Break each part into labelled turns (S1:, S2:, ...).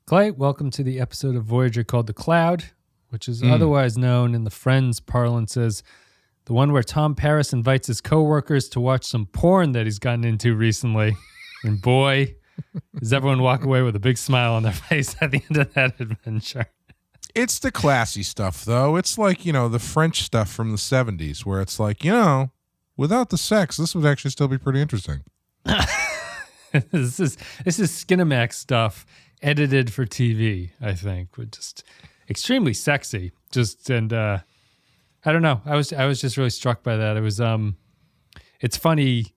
S1: Clay, welcome to the episode of Voyager called The Cloud, which is otherwise known in the Friends parlance as the one where Tom Paris invites his coworkers to watch some porn that he's gotten into recently. And boy, does everyone walk away with a big smile on their face at the end of that adventure.
S2: It's the classy stuff, though. It's like, the French stuff from the 70s where it's like, without the sex, this would actually still be pretty interesting.
S1: This is Skinamax stuff edited for TV, I think, with just extremely sexy. I don't know. I was just really struck by that. It was it's funny.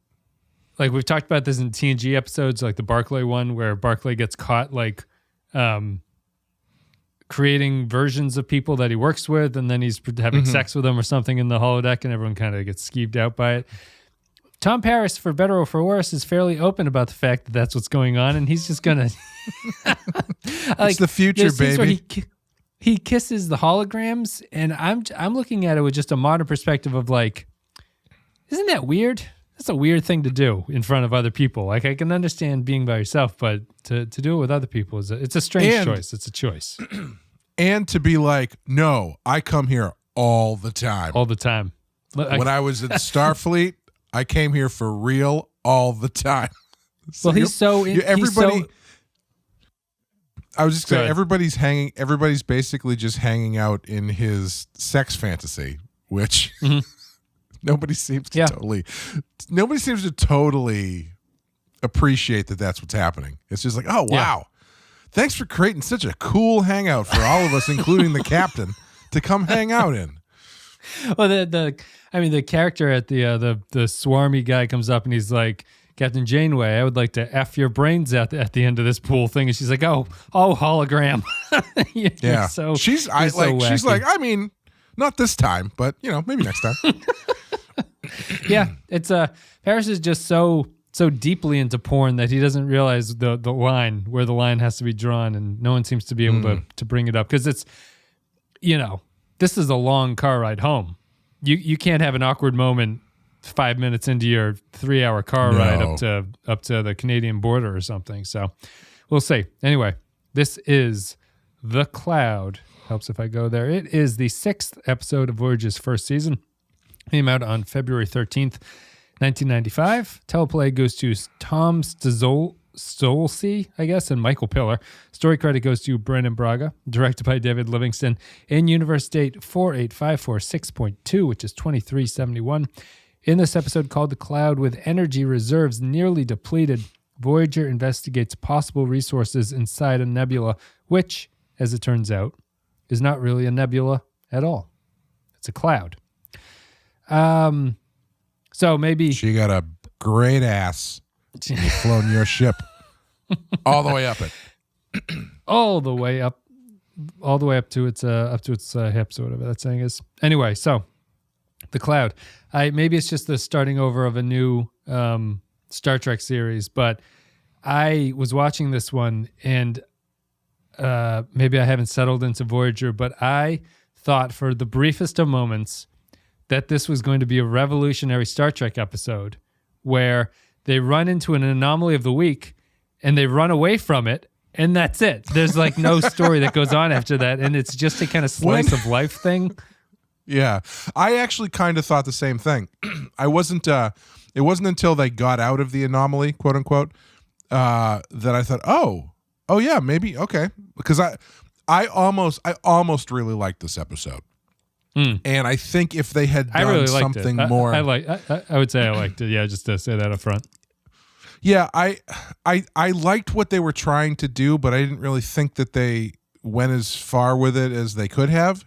S1: Like we've talked about this in TNG episodes, like the Barclay one where Barclay gets caught creating versions of people that he works with, and then he's having sex with them or something in the holodeck, and everyone kind of gets skeeved out by it. Tom Paris, for better or for worse, is fairly open about the fact that that's what's going on, and he's just gonna.
S2: It's the future, baby.
S1: Where he kisses the holograms, and I'm looking at it with just a modern perspective of like, isn't that weird? That's a weird thing to do in front of other people. Like I can understand being by yourself, but to do it with other people it's a strange choice. It's a choice.
S2: And to be like, no, I come here all the time.
S1: All the time.
S2: When I was in Starfleet, I came here for real all the time.
S1: So everybody.
S2: I was just saying, everybody's basically just hanging out in his sex fantasy, which nobody seems to totally appreciate that that's what's happening. It's just like, oh, wow. Thanks for creating such a cool hangout for all of us, including the captain, to come hang out in.
S1: Well, the character at the swarmy guy comes up and he's like, Captain Janeway, I would like to F your brains out at the end of this pool thing. And she's like, oh, hologram.
S2: Yeah.
S1: So
S2: she's like, I mean, not this time, but maybe next time.
S1: Yeah. It's Paris is just so deeply into porn that he doesn't realize the line where the line has to be drawn, and no one seems to be able to bring it up because it's, this is a long car ride home. You can't have an awkward moment 5 minutes into your 3-hour car ride up to the Canadian border or something. So we'll see. Anyway, this is The Cloud. Helps if I go there. It is the 6th episode of Voyager's first season. Came out on February 13th, 1995. Teleplay goes to Tom Stolze, I guess, and Michael Pillar. Story credit goes to Brendan Braga. Directed by David Livingston. In-universe date 48546.2, which is 2371. In this episode called The Cloud, with energy reserves nearly depleted, Voyager investigates possible resources inside a nebula, which, as it turns out, is not really a nebula at all. It's a cloud. So maybe...
S2: She got a great ass. You've flown your ship all the way up it.
S1: all the way up to its hips or whatever that saying is. Anyway, so The Cloud. Maybe it's just the starting over of a new Star Trek series, but I was watching this one and maybe I haven't settled into Voyager, but I thought for the briefest of moments that this was going to be a revolutionary Star Trek episode where they run into an anomaly of the week and they run away from it, and that's it. There's like no story that goes on after that, and it's just a kind of slice of life thing.
S2: Yeah, I actually kind of thought the same thing. It wasn't until they got out of the anomaly, quote unquote, that I thought, oh yeah, maybe okay, because I almost really liked this episode. And I think if they had done something more,
S1: I would say I liked it. Yeah, just to say that up front.
S2: Yeah, I liked what they were trying to do, but I didn't really think that they went as far with it as they could have.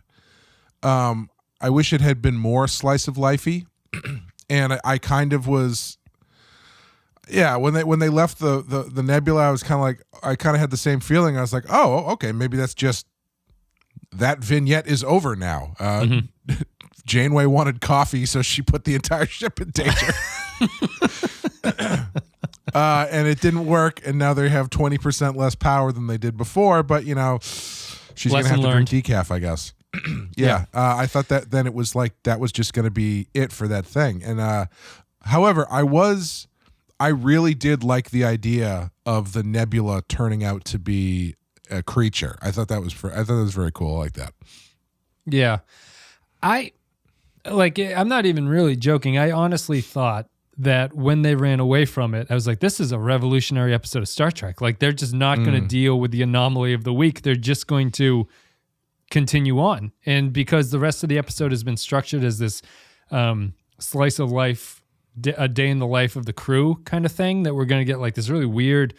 S2: I wish it had been more slice of lifey, and I kind of was. Yeah, when they left the nebula, I was kind of like, I kind of had the same feeling. I was like, oh, okay, maybe that's just. That vignette is over now. Janeway wanted coffee, so she put the entire ship in danger. And it didn't work, and now they have 20% less power than they did before, but, she's going to have to drink decaf, I guess. Yeah. I thought that then it was like that was just going to be it for that thing. And however, I really did like the idea of the nebula turning out to be creature. I thought that was very cool. I like that.
S1: Yeah. I'm not even really joking. I honestly thought that when they ran away from it, I was like, this is a revolutionary episode of Star Trek. Like, they're just not going to deal with the anomaly of the week. They're just going to continue on. And because the rest of the episode has been structured as this slice of life, a day in the life of the crew kind of thing, that we're going to get like this really weird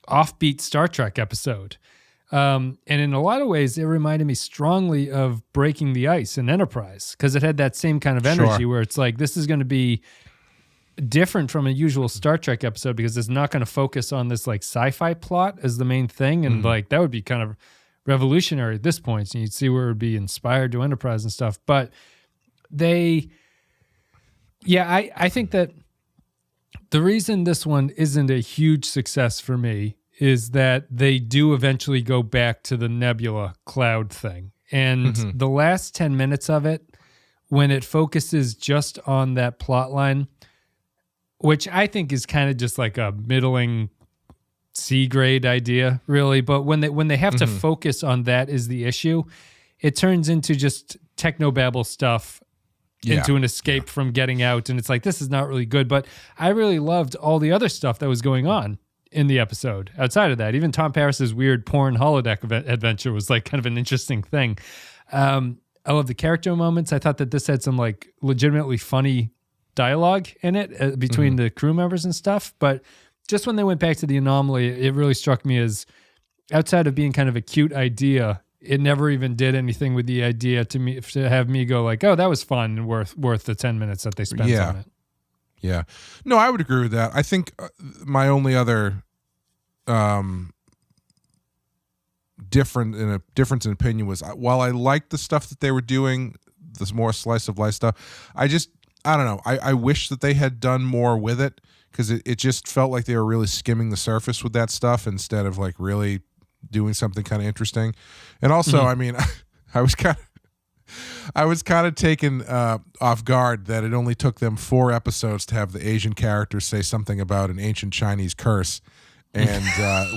S1: offbeat Star Trek episode. And in a lot of ways, it reminded me strongly of Breaking the Ice in Enterprise, because it had that same kind of energy where it's like, this is going to be different from a usual Star Trek episode because it's not going to focus on this like sci-fi plot as the main thing. And like, that would be kind of revolutionary at this point. And you'd see where it would be inspired to Enterprise and stuff. But I think that the reason this one isn't a huge success for me is that they do eventually go back to the nebula cloud thing. And the last 10 minutes of it, when it focuses just on that plot line, which I think is kind of just like a middling C grade idea, really. But when they have to focus on that is the issue, it turns into just technobabble stuff into an escape from getting out. And it's like, this is not really good. But I really loved all the other stuff that was going on in the episode. Outside of that, even Tom Paris's weird porn holodeck adventure was like kind of an interesting thing. I love the character moments. I thought that this had some like legitimately funny dialogue in it between the crew members and stuff. But just when they went back to the anomaly, it really struck me as, outside of being kind of a cute idea, it never even did anything with the idea to have me go like, oh, that was fun and worth the 10 minutes that they spent on it.
S2: Yeah. No, I would agree with that. I think my only other difference in opinion was, while I liked the stuff that they were doing, this more slice of life stuff, I don't know. I wish that they had done more with it, because it just felt like they were really skimming the surface with that stuff instead of like really doing something kind of interesting. And also, I mean, I was kind of taken off guard that it only took them 4 episodes to have the Asian characters say something about an ancient Chinese curse, and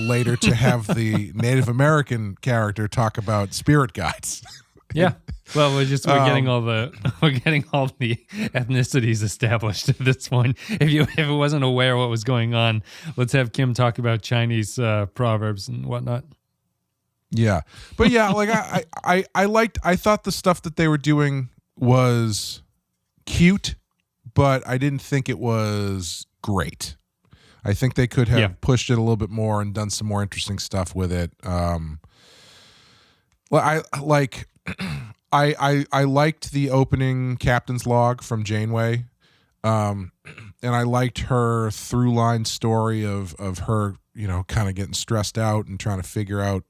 S2: later to have the Native American character talk about spirit guides.
S1: Yeah. Well, we're getting all the ethnicities established at this point. If it wasn't aware what was going on, let's have Kim talk about Chinese proverbs and whatnot.
S2: Yeah. But yeah, like I thought the stuff that they were doing was cute, but I didn't think it was great. I think they could have pushed it a little bit more and done some more interesting stuff with it. I liked the opening captain's log from Janeway, and I liked her through line story of her, kind of getting stressed out and trying to figure out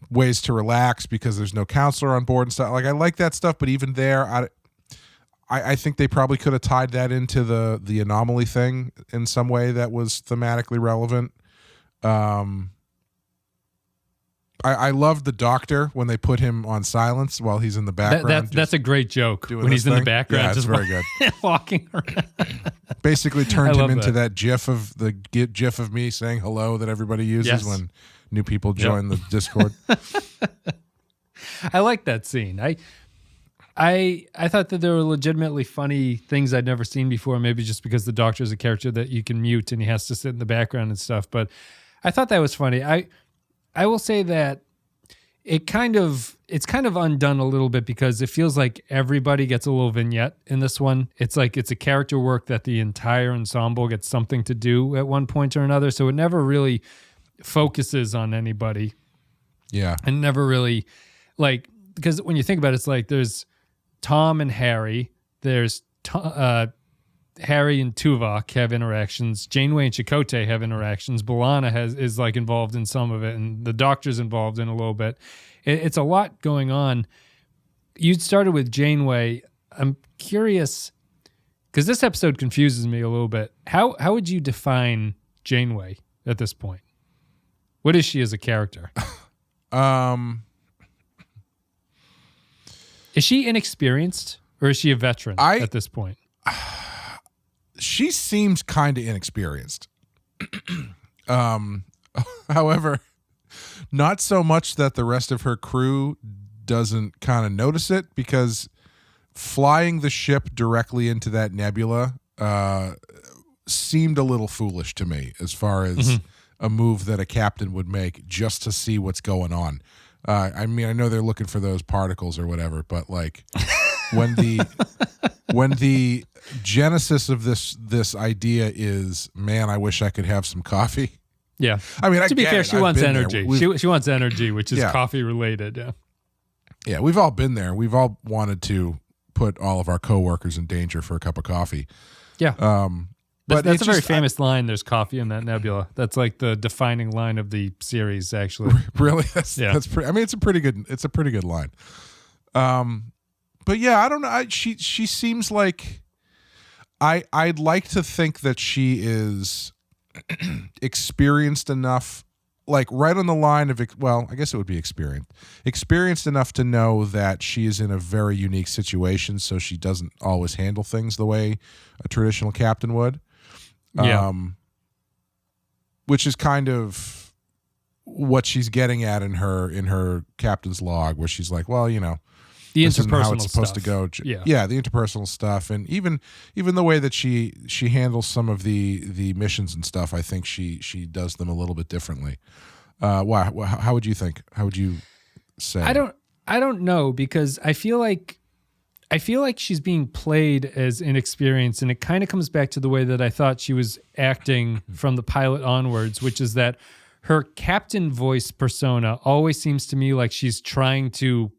S2: ways to relax because there's no counselor on board and stuff. Like, I like that stuff, but even there, I think they probably could have tied that into the anomaly thing in some way that was thematically relevant. I love the Doctor when they put him on silence while he's in the background.
S1: That's a great joke when he's in the background.
S2: Yeah,
S1: just
S2: very good.
S1: Walking around.
S2: Basically turned him into that GIF of me saying hello that everybody uses when new people join the Discord.
S1: I like that scene. I thought that there were legitimately funny things I'd never seen before, maybe just because the Doctor is a character that you can mute and he has to sit in the background and stuff. But I thought that was funny. I will say that it's kind of undone a little bit because it feels like everybody gets a little vignette in this one. It's like it's a character work that the entire ensemble gets something to do at one point or another. So it never really focuses on anybody.
S2: Yeah.
S1: And never really, like, because when you think about it, it's like there's Tom and Harry. There's Harry and Tuvok have interactions. Janeway and Chakotay have interactions. B'Elanna is like involved in some of it, and the Doctor's involved in a little bit. It's a lot going on. You started with Janeway. I'm curious because this episode confuses me a little bit. How would you define Janeway at this point? What is she as a character? Is she inexperienced or is she a veteran at this point?
S2: She seems kind of inexperienced. However, not so much that the rest of her crew doesn't kind of notice it, because flying the ship directly into that nebula seemed a little foolish to me, as far as a move that a captain would make just to see what's going on. I mean, I know they're looking for those particles or whatever, but like when the genesis of this idea is, man, I wish I could have some coffee.
S1: Yeah.
S2: I mean,
S1: to be fair, she wants energy. She wants energy, which is
S2: Yeah.
S1: coffee related. Yeah.
S2: Yeah, we've all been there. We've all wanted to put all of our coworkers in danger for a cup of coffee.
S1: Yeah.
S2: But
S1: that's a very famous line. There's coffee in that nebula. That's like the defining line of the series, actually.
S2: Really? That's pretty. I mean, it's a pretty good line. But yeah, I don't know. She seems like I'd like to think that she is experienced enough, like right on the line of, well, I guess it would be experienced enough to know that she is in a very unique situation, so she doesn't always handle things the way a traditional captain would.
S1: Yeah.
S2: Which is kind of what she's getting at in her captain's log, where she's like, well, you know,
S1: The
S2: this isn't
S1: interpersonal
S2: how it's supposed
S1: stuff.
S2: to go.
S1: Yeah.
S2: The interpersonal stuff, and even the way that she handles some of the missions and stuff. I think she does them a little bit differently. How would you think? How would you say?
S1: I don't know, because I feel like she's being played as inexperienced, and it kind of comes back to the way that I thought she was acting from the pilot onwards, which is that her captain voice persona always seems to me like she's trying to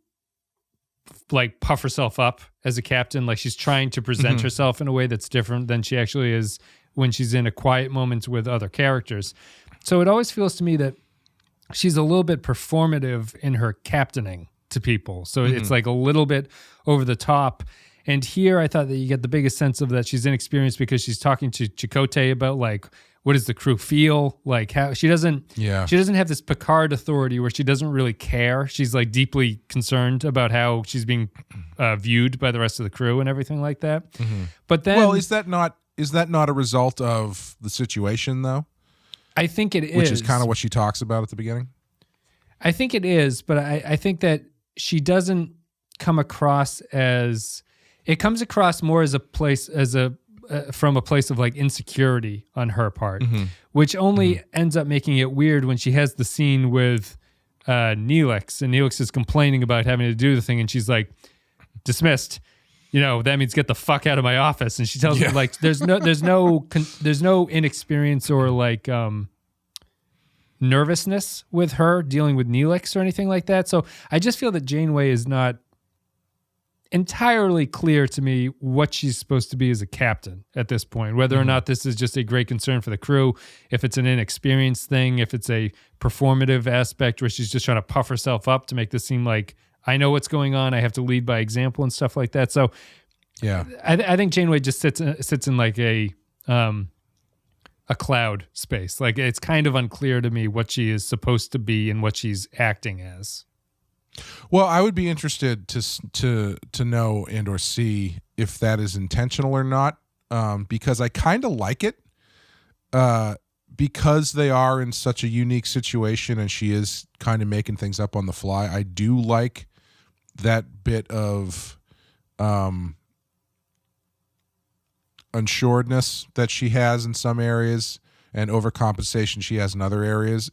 S1: like puff herself up as a captain, like she's trying to present herself in a way that's different than she actually is when she's in a quiet moment with other characters. So it always feels to me that she's a little bit performative in her captaining to people. So it's like a little bit over the top. And here I thought that you get the biggest sense of that she's inexperienced because she's talking to Chakotay about like, what does the crew feel? Like how she doesn't have this Picard authority where she doesn't really care. She's like deeply concerned about how she's being viewed by the rest of the crew and everything like that. But then,
S2: well, is that not a result of the situation though?
S1: I think it is.
S2: Which is kind of what she talks about at the beginning.
S1: I think it is, but I think that she doesn't come across as, it comes across more as from a place of like insecurity on her part, which only ends up making it weird when she has the scene with Neelix, and Neelix is complaining about having to do the thing, and she's like, dismissed. You know, that means get the fuck out of my office. And she tells me like, there's no inexperience or like nervousness with her dealing with Neelix or anything like that. So I just feel that Janeway is not entirely clear to me what she's supposed to be as a captain at this point, whether or not this is just a great concern for the crew, if it's an inexperienced thing, if it's a performative aspect where she's just trying to puff herself up to make this seem like I know what's going on, I have to lead by example and stuff like that. So yeah, I think Janeway just sits in like a cloud space. Like it's kind of unclear to me what she is supposed to be and what she's acting as.
S2: Well, I would be interested to know and or see if that is intentional or not, because I kind of like it, because they are in such a unique situation and she is kind of making things up on the fly. I do like that bit of unsuredness that she has in some areas and overcompensation she has in other areas.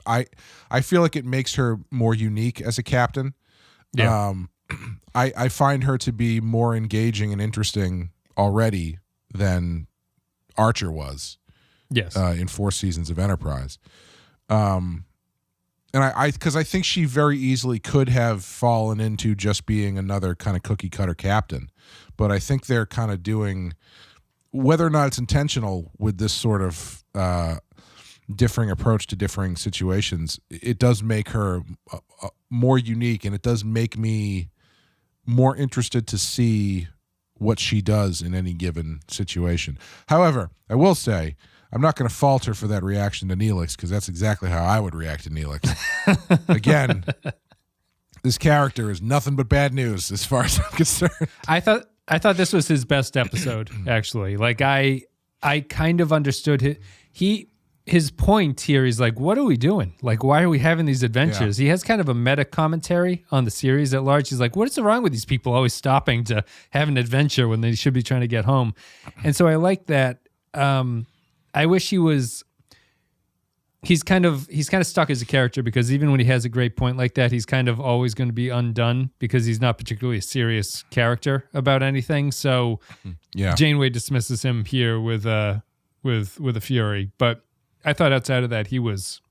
S2: I feel like it makes her more unique as a captain. Yeah. I find her to be more engaging and interesting already than Archer was.
S1: Yes.
S2: In 4 seasons of Enterprise. And because I think she very easily could have fallen into just being another kind of cookie cutter captain, but I think they're kind of doing, whether or not it's intentional with this sort of differing approach to differing situations, it does make her more unique, and it does make me more interested to see what she does in any given situation. However, I will say, I'm not going to falter for that reaction to Neelix, because that's exactly how I would react to Neelix. Again, this character is nothing but bad news as far as I'm concerned.
S1: I thought this was his best episode, actually. Like I kind of understood he his point here is like, what are we doing? Like, why are we having these adventures? He has kind of a meta commentary on the series at large. He's like, what's wrong with these people always stopping to have an adventure when they should be trying to get home? And so I like that. I wish he's kind of stuck as a character, because even when he has a great point like that, he's kind of always going to be undone because he's not particularly a serious character about anything. So Janeway dismisses him here with a fury. But I thought outside of that, he was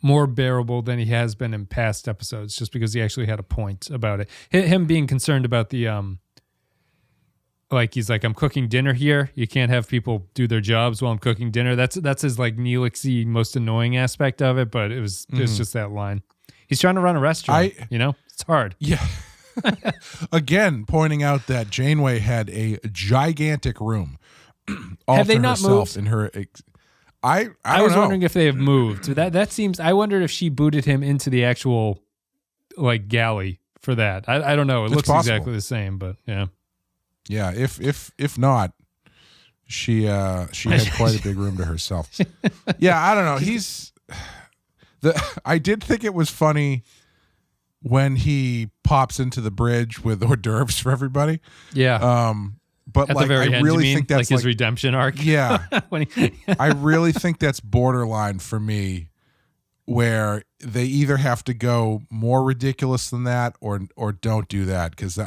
S1: more bearable than he has been in past episodes, just because he actually had a point about it. Him being concerned about the, like, he's like, I'm cooking dinner here. You can't have people do their jobs while I'm cooking dinner. That's his like Neelix-y most annoying aspect of it, but it was just that line. He's trying to run a restaurant, it's hard.
S2: Yeah. Again, pointing out that Janeway had a gigantic room all
S1: have
S2: to
S1: they not
S2: herself
S1: moved?
S2: in her... I
S1: was wondering if they have moved. That seems. I wondered if she booted him into the actual like galley for that. I don't know. It looks
S2: possible.
S1: exactly the same, but yeah.
S2: Yeah, if not, she had quite a big room to herself. Yeah, I don't know. I did think it was funny when he pops into the bridge with hors d'oeuvres for everybody.
S1: Yeah.
S2: But
S1: at
S2: like,
S1: the very
S2: I
S1: end,
S2: really think that's
S1: like his redemption arc.
S2: Yeah.
S1: When
S2: I really think that's borderline for me, where they either have to go more ridiculous than that or don't do that, because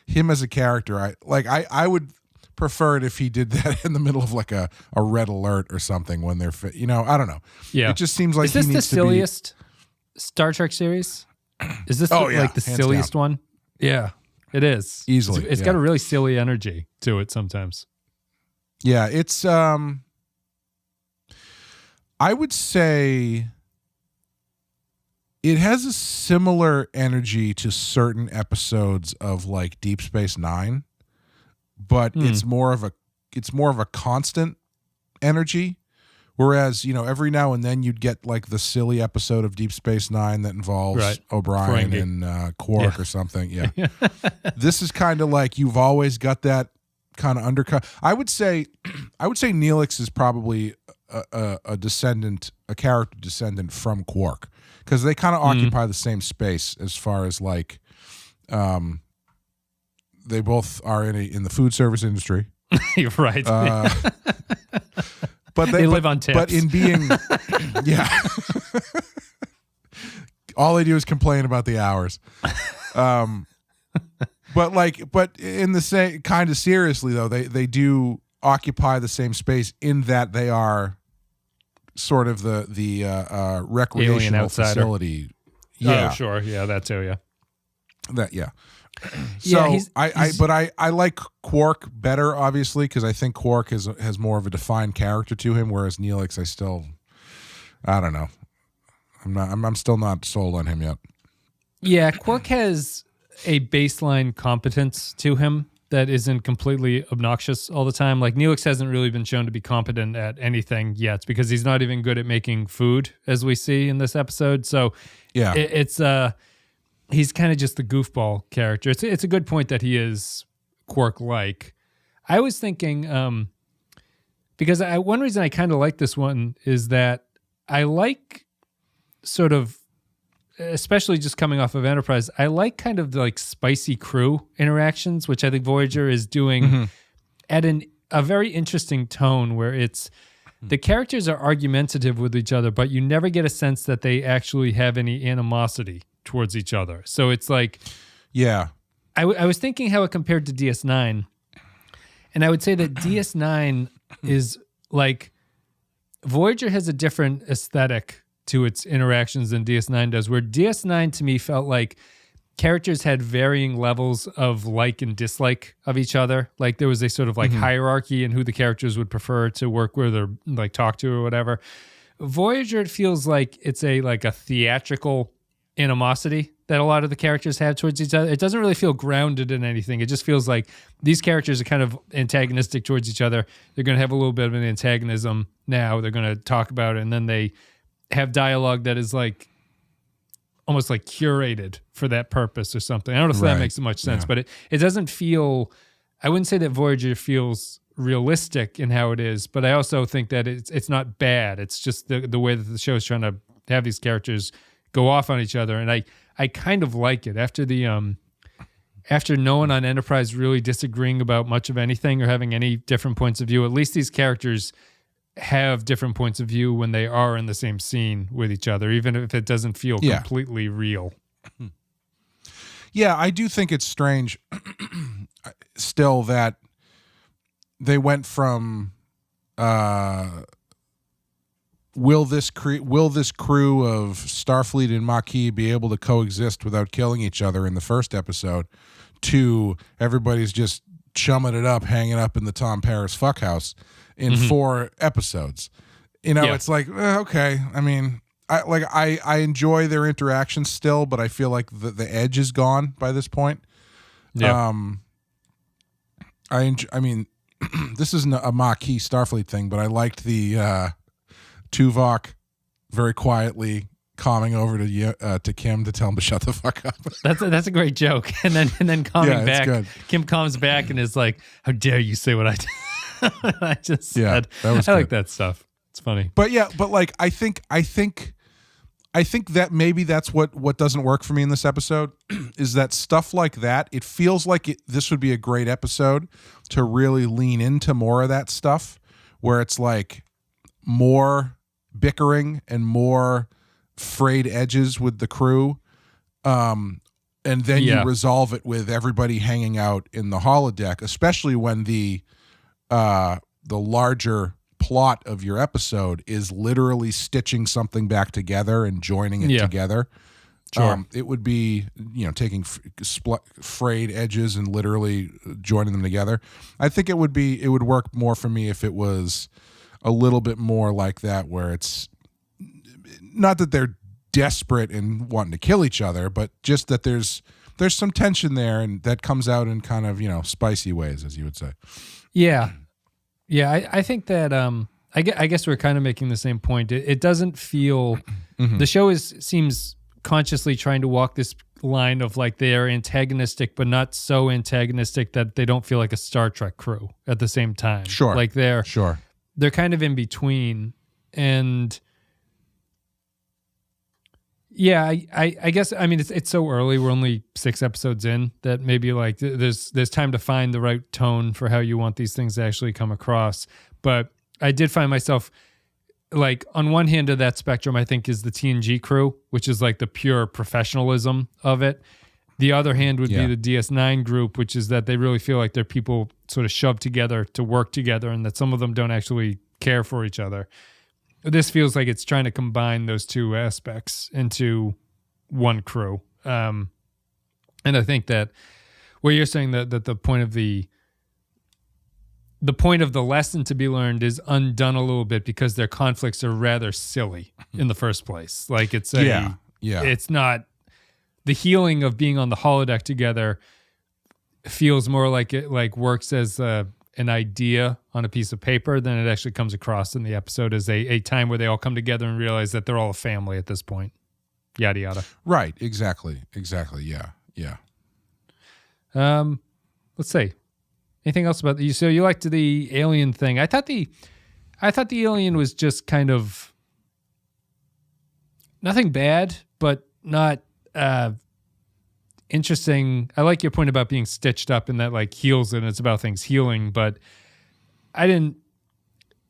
S2: him as a character, I would prefer it if he did that in the middle of like a red alert or something when they're I don't know.
S1: Yeah,
S2: it just seems like
S1: is this
S2: he
S1: the
S2: needs
S1: silliest Star Trek series? Is this like the silliest one? Yeah, it is
S2: easily.
S1: It's got a really silly energy to it sometimes.
S2: Yeah, it's I would say it has a similar energy to certain episodes of like Deep Space Nine, but it's more of a constant energy. Whereas, every now and then you'd get like the silly episode of Deep Space Nine that involves O'Brien and Quark or something. Yeah. This is kind of like you've always got that kind of undercut. I would say Neelix is probably a character descendant from Quark, because they kind of occupy the same space as far as like they both are in the food service industry.
S1: You're right.
S2: But
S1: they live on tips.
S2: But in being, all they do is complain about the hours. But in the same kind of seriously though, they do occupy the same space in that they are sort of the recreational facility. Yeah,
S1: oh, sure, yeah, that too, yeah.
S2: That So I like Quark better, obviously, because I think Quark has more of a defined character to him, whereas Neelix, I don't know. I'm still not sold on him yet.
S1: Yeah, Quark has a baseline competence to him that isn't completely obnoxious all the time. Like Neelix hasn't really been shown to be competent at anything yet, because he's not even good at making food, as we see in this episode. So yeah, it's he's kind of just the goofball character. It's a good point that he is Quark-like. I was thinking, because one reason I kind of like this one is that I like sort of, especially just coming off of Enterprise, I like kind of the like spicy crew interactions, which I think Voyager is doing at a very interesting tone, where it's the characters are argumentative with each other, but you never get a sense that they actually have any animosity towards each other. So it's like,
S2: yeah,
S1: I was thinking how it compared to DS9, and I would say that DS9 is like, Voyager has a different aesthetic to its interactions than DS9 does, where DS9 to me felt like characters had varying levels of like and dislike of each other. Like there was a sort of like hierarchy in who the characters would prefer to work with or like talk to or whatever. Voyager, it feels like it's a theatrical animosity that a lot of the characters have towards each other. It doesn't really feel grounded in anything. It just feels like these characters are kind of antagonistic towards each other. They're going to have a little bit of an antagonism now. They're going to talk about it, and then they have dialogue that is like almost like curated for that purpose or something. I don't know if that makes much sense, but it doesn't feel I wouldn't say that Voyager feels realistic in how it is, but I also think that it's not bad. It's just the way that the show is trying to have these characters go off on each other, and I kind of like it after after no one on Enterprise really disagreeing about much of anything or having any different points of view. At least these characters have different points of view when they are in the same scene with each other, even if it doesn't feel completely real.
S2: Yeah, I do think it's strange still that they went from will this crew of Starfleet and Maquis be able to coexist without killing each other in the first episode to everybody's just chumming it up, hanging up in the Tom Paris fuckhouse in 4 episodes. You know, it's like, okay. I mean, I enjoy their interactions still, but I feel like the edge is gone by this point. Yeah. I mean, this isn't a Maquis Starfleet thing, but I liked the Tuvok very quietly calming over to Kim to tell him to shut the fuck up.
S1: That's a great joke. And then calming back,
S2: good.
S1: Kim calms back and is like, "How dare you say what I did?" I just said,
S2: that was
S1: I
S2: good.
S1: like that stuff. It's funny.
S2: But like I think that maybe that's what doesn't work for me in this episode is that stuff like that. It feels like this would be a great episode to really lean into more of that stuff, where it's like more bickering and more frayed edges with the crew, and then you resolve it with everybody hanging out in the holodeck, especially when the larger plot of your episode is literally stitching something back together and joining it together.
S1: Sure.
S2: It would be, taking frayed edges and literally joining them together. I think it would work more for me if it was a little bit more like that, where it's not that they're desperate and wanting to kill each other, but just that there's some tension there, and that comes out in kind of, spicy ways, as you would say.
S1: Yeah. Yeah, I think that I guess we're kind of making the same point. It doesn't feel the show seems consciously trying to walk this line of like they're antagonistic, but not so antagonistic that they don't feel like a Star Trek crew at the same time.
S2: Sure,
S1: like they're kind of in between, and yeah, I guess I mean it's so early. We're only 6 episodes in that maybe like there's time to find the right tone for how you want these things to actually come across. But I did find myself like on one hand of that spectrum, I think is the TNG crew, which is like the pure professionalism of it. The other hand would be the DS9 group, which is that they really feel like they're people sort of shoved together to work together, and that some of them don't actually care for each other. This feels like it's trying to combine those two aspects into one crew. And I think that where you're saying that the point of the lesson to be learned is undone a little bit because their conflicts are rather silly in the first place. Like it's it's not the healing of being on the holodeck together feels more like it like works as an idea on a piece of paper than it actually comes across in the episode as a time where they all come together and realize that they're all a family at this point. Yada, yada.
S2: Right. Exactly. Yeah.
S1: Let's see. Anything else about you? So you liked the alien thing. I thought the alien was just kind of nothing bad, but not interesting. I like your point about being stitched up and that like heals and it's about things healing, but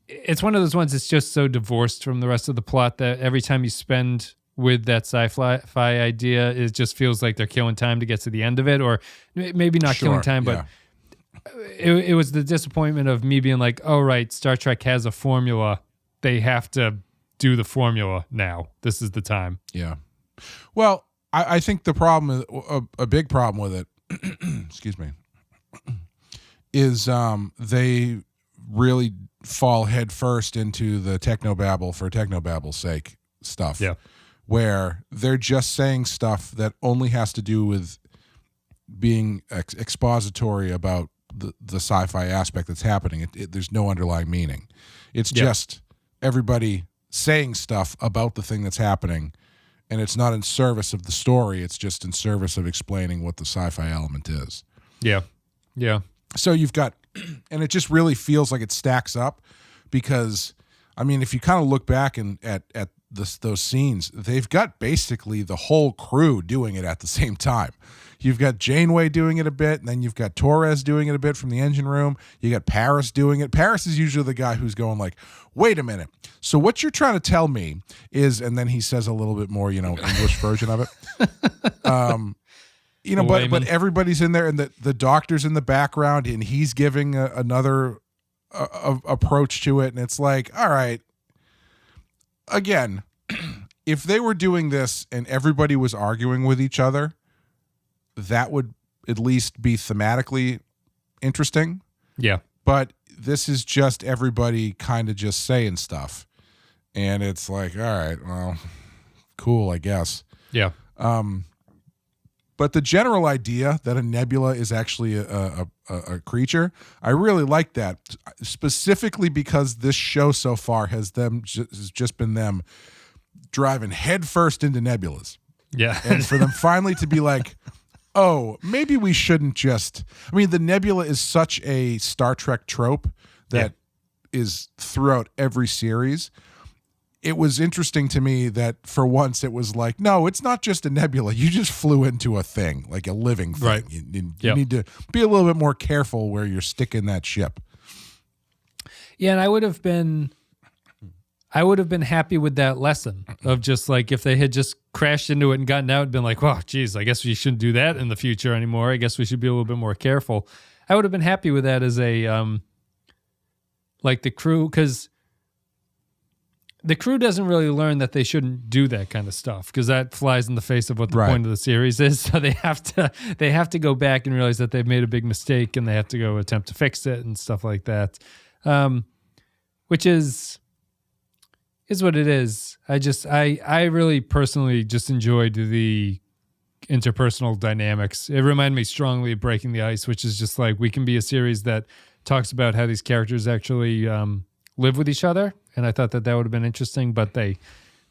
S1: it's one of those ones that's just so divorced from the rest of the plot that every time you spend with that sci-fi idea, it just feels like they're killing time to get to the end of it, or maybe not killing time, but it was the disappointment of me being like, oh, right, Star Trek has a formula. They have to do the formula now. This is the time.
S2: Yeah. Well, I think the problem, a big problem with it, excuse me, is they really fall headfirst into the technobabble for technobabble's sake stuff.
S1: Yeah.
S2: Where they're just saying stuff that only has to do with being expository about the sci-fi aspect that's happening. There's no underlying meaning. It's just everybody saying stuff about the thing that's happening, and it's not in service of the story. It's just in service of explaining what the sci-fi element is.
S1: Yeah. Yeah.
S2: So you've got, and it just really feels like it stacks up because, I mean, if you kind of look back at those scenes, they've got basically the whole crew doing it at the same time. You've got Janeway doing it a bit, and then you've got Torres doing it a bit from the engine room. You got Paris doing it. Paris is usually the guy who's going like, wait a minute. So what you're trying to tell me is, and then he says a little bit more, English version of it. But everybody's in there, and the doctor's in the background, and he's giving another approach to it, and it's like, all right. Again, if they were doing this and everybody was arguing with each other, that would at least be thematically interesting.
S1: Yeah.
S2: But this is just everybody kind of just saying stuff. And it's like, all right, well, cool, I guess.
S1: Yeah.
S2: But the general idea that a nebula is actually a creature, I really like that, specifically because this show so far has just been them driving headfirst into nebulas.
S1: Yeah.
S2: And for them finally to be like, oh, maybe we shouldn't just... I mean, the nebula is such a Star Trek trope that is throughout every series. It was interesting to me that for once it was like, no, it's not just a nebula. You just flew into a thing, like a living thing.
S1: Right.
S2: You need to be a little bit more careful where you're sticking that ship.
S1: Yeah, and I would have been happy with that lesson of just like if they had just crashed into it and gotten out and been like, well, geez, I guess we shouldn't do that in the future anymore. I guess we should be a little bit more careful. I would have been happy with that as a like the crew, because the crew doesn't really learn that they shouldn't do that kind of stuff because that flies in the face of what the point of the series is. So they have to go back and realize that they've made a big mistake and they have to go attempt to fix it and stuff like that. Which is what it is. I really personally just enjoyed the interpersonal dynamics. It reminded me strongly of Breaking the Ice, which is just like we can be a series that talks about how these characters actually live with each other. And I thought that would have been interesting, but they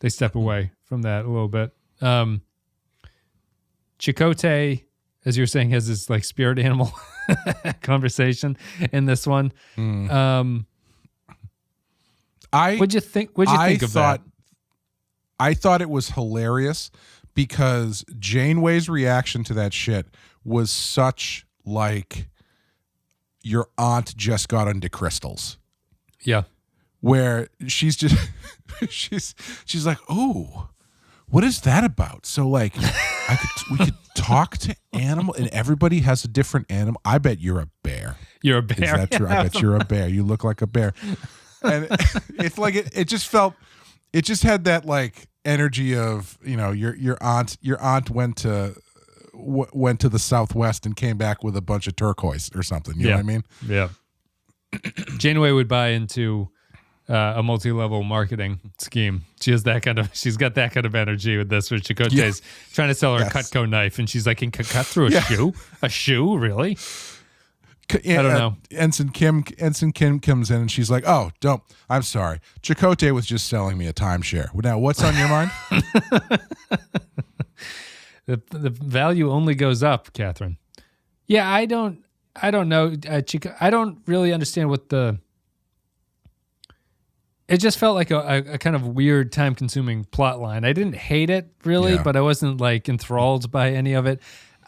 S1: step away from that a little bit. Chakotay, as you were saying, has this like spirit animal conversation in this one. What'd you think of that?
S2: I thought it was hilarious because Janeway's reaction to that shit was such like your aunt just got into crystals.
S1: Yeah.
S2: Where she's just she's like, oh, what is that about? So like we could talk to animal and everybody has a different animal. I bet you're a bear.
S1: You're a bear.
S2: Is that true? I bet you're a bear. You look like a bear. And it's like it just had that like energy of, your aunt went to the Southwest and came back with a bunch of turquoise or something. You know what I mean?
S1: Yeah. Janeway would buy into a multi-level marketing scheme. She's got that kind of energy with this, where Chakotay's trying to sell her a Cutco knife, and she's like, can cut through a shoe? A shoe? Really? I don't know.
S2: Ensign Kim comes in and she's like, oh, I'm sorry. Chakotay was just selling me a timeshare. Now, what's on your mind?
S1: The value only goes up, Catherine. Yeah, I don't know. I don't really understand what it just felt like a kind of weird, time-consuming plot line. I didn't hate it, really, but I wasn't, like, enthralled by any of it.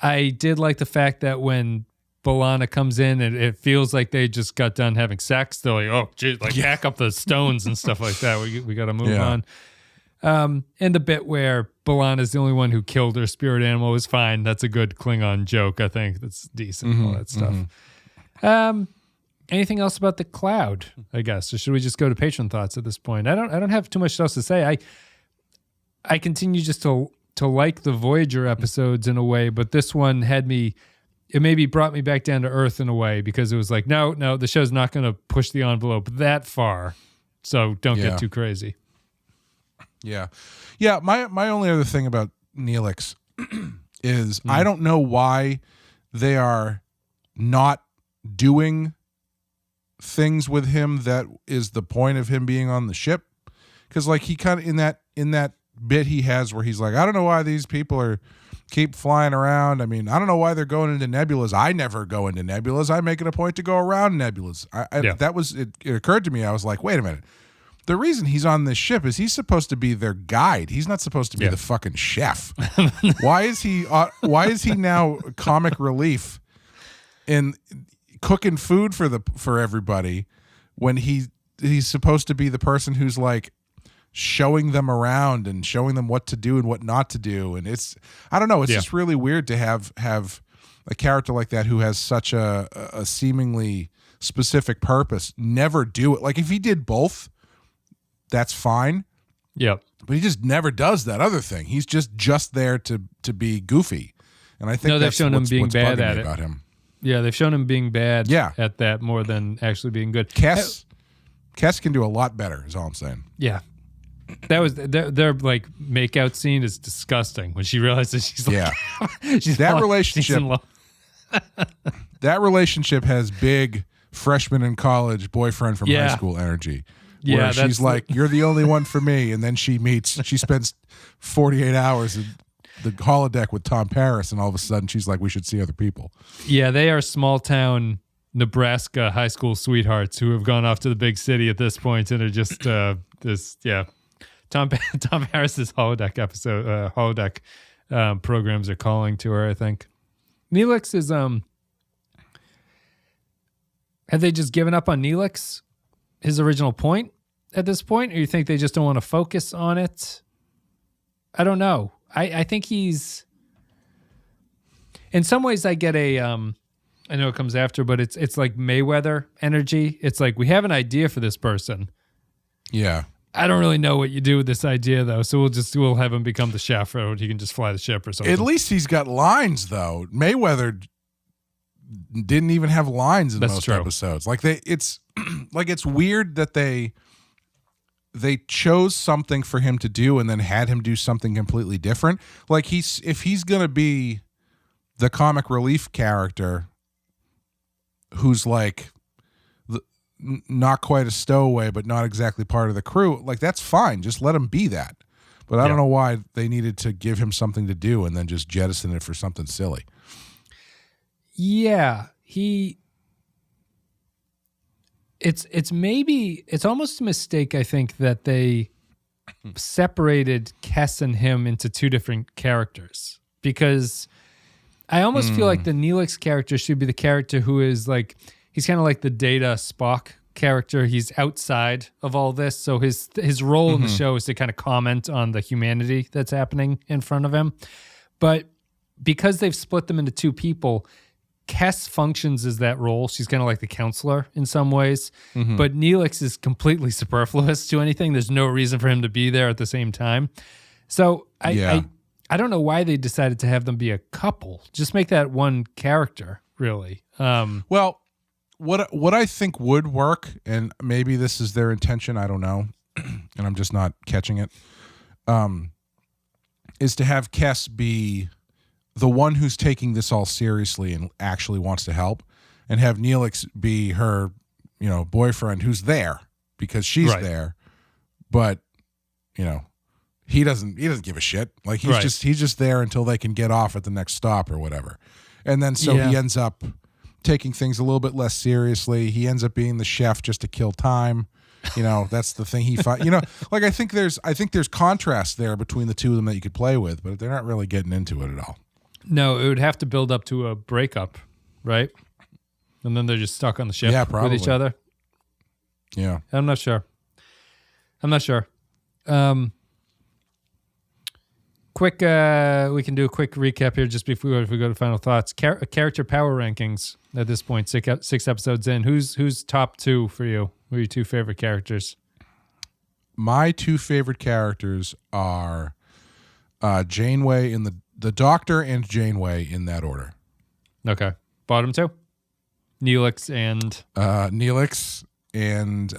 S1: I did like the fact that when B'Elanna comes in and it feels like they just got done having sex, they're like, oh, geez, like, hack up the stones and stuff like that. We got to move on. And the bit where B'Elanna is the only one who killed her spirit animal is fine. That's a good Klingon joke, I think. That's decent, all that stuff. Anything else about the cloud, I guess? Or should we just go to Patron thoughts at this point? I don't have too much else to say. I continue just to like the Voyager episodes in a way, but this one it maybe brought me back down to earth in a way, because it was like, no, the show's not going to push the envelope that far, so don't get too crazy.
S2: Yeah. My only other thing about Neelix is I don't know why they are not doing things with him that is the point of him being on the ship, because like he kind of in that bit he has where he's like, I don't know why these people keep flying around. I mean, I don't know why they're going into nebulas. I never go into nebulas. I make it a point to go around nebulas. It occurred to me. I was like, wait a minute. The reason he's on this ship is he's supposed to be their guide. He's not supposed to be the fucking chef. Why is he now comic relief in cooking food for everybody when he's supposed to be the person who's like showing them around and showing them what to do and what not to do? And I don't know. It's just really weird to have a character like that who has such a seemingly specific purpose never do it. Like if he did both, that's fine.
S1: Yep.
S2: But he just never does that other thing. He's just there to be goofy. And I think
S1: they've shown him being bad at it.
S2: About him.
S1: Yeah, they've shown him being bad at that more than actually being good.
S2: Kes can do a lot better, is all I'm saying.
S1: Yeah. That was their like makeout scene is disgusting when she realizes she's like she's
S2: that relationship. That relationship has big freshman in college boyfriend from high school energy. Where she's like, you're the only one for me. And then she spends 48 hours in the holodeck with Tom Paris. And all of a sudden she's like, we should see other people. Yeah,
S1: they are small town Nebraska high school sweethearts who have gone off to the big city at this point and are just Tom Paris's holodeck programs are calling to her, I think. Neelix is, have they just given up on Neelix? His original point at this point, or you think they just don't want to focus on it? I don't know. I think he's in some ways I get I know it comes after, but it's like Mayweather energy. It's like we have an idea for this person.
S2: Yeah.
S1: I don't really know what you do with this idea though. So we'll have him become the chef or he can just fly the ship or something.
S2: At least he's got lines though. Mayweather didn't even have lines in most episodes. Like it's like it's weird that they chose something for him to do and then had him do something completely different. Like if he's gonna be the comic relief character who's like not quite a stowaway but not exactly part of the crew, like that's fine. Just let him be that. But I don't know why they needed to give him something to do and then just jettison it for something silly.
S1: Yeah, it's almost a mistake, I think, that they separated Kes and him into two different characters, because I almost feel like the Neelix character should be the character who is like, he's kind of like the Data Spock character. He's outside of all this, so his role in the show is to kind of comment on the humanity that's happening in front of him. But because they've split them into two people, Kes functions as that role. She's kind of like the counselor in some ways, but Neelix is completely superfluous to anything. There's no reason for him to be there at the same time. So I don't know why they decided to have them be a couple. Just make that one character, really.
S2: Well, what I think would work, and maybe this is their intention, I don't know, and I'm just not catching it, is to have Kes be the one who's taking this all seriously and actually wants to help, and have Neelix be her, boyfriend who's there because she's there, but he doesn't give a shit. Like he's just there until they can get off at the next stop or whatever. And then he ends up taking things a little bit less seriously. He ends up being the chef just to kill time. That's the thing he finds. Like I think there's contrast there between the two of them that you could play with, but they're not really getting into it at all.
S1: No, it would have to build up to a breakup, right? And then they're just stuck on the ship with each other.
S2: Yeah.
S1: I'm not sure. Quick, we can do a quick recap here just before we go to final thoughts. Character power rankings at this point, 6 episodes in. Who's top 2 for you? Who are your 2 favorite characters?
S2: My 2 favorite characters are Janeway in the Doctor and Janeway in that order.
S1: Okay. Bottom 2? Neelix and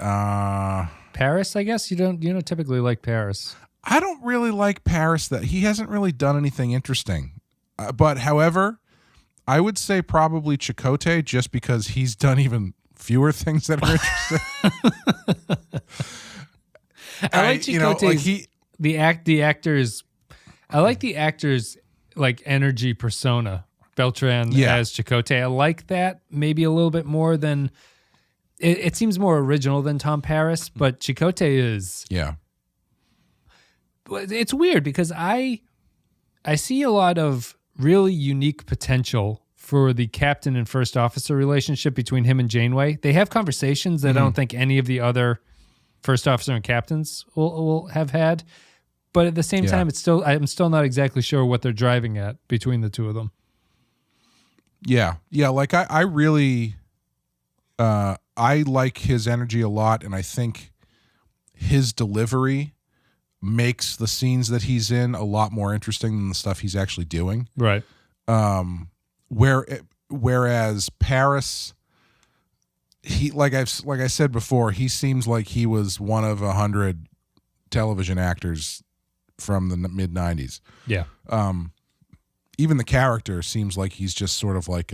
S1: Paris, I guess. You don't typically like Paris.
S2: I don't really like Paris. That he hasn't really done anything interesting. But however, I would say probably Chakotay, just because he's done even fewer things that are interesting.
S1: I like Chakotay's the actors. I like the actors like energy persona. Beltran as Chakotay. I like that maybe a little bit more than it seems more original than Tom Paris, but Chakotay is it's weird because I see a lot of really unique potential for the captain and first officer relationship between him and Janeway. They have conversations that I don't think any of the other first officer and captains will have had. But at the same time, I'm still not exactly sure what they're driving at between the two of them.
S2: Yeah. Like I really, I like his energy a lot, and I think his delivery makes the scenes that he's in a lot more interesting than the stuff he's actually doing.
S1: Right.
S2: Whereas Paris, he like I said before, he seems like he was one of 100 television actors from the mid 90s.
S1: Yeah.
S2: Even the character seems like he's just sort of like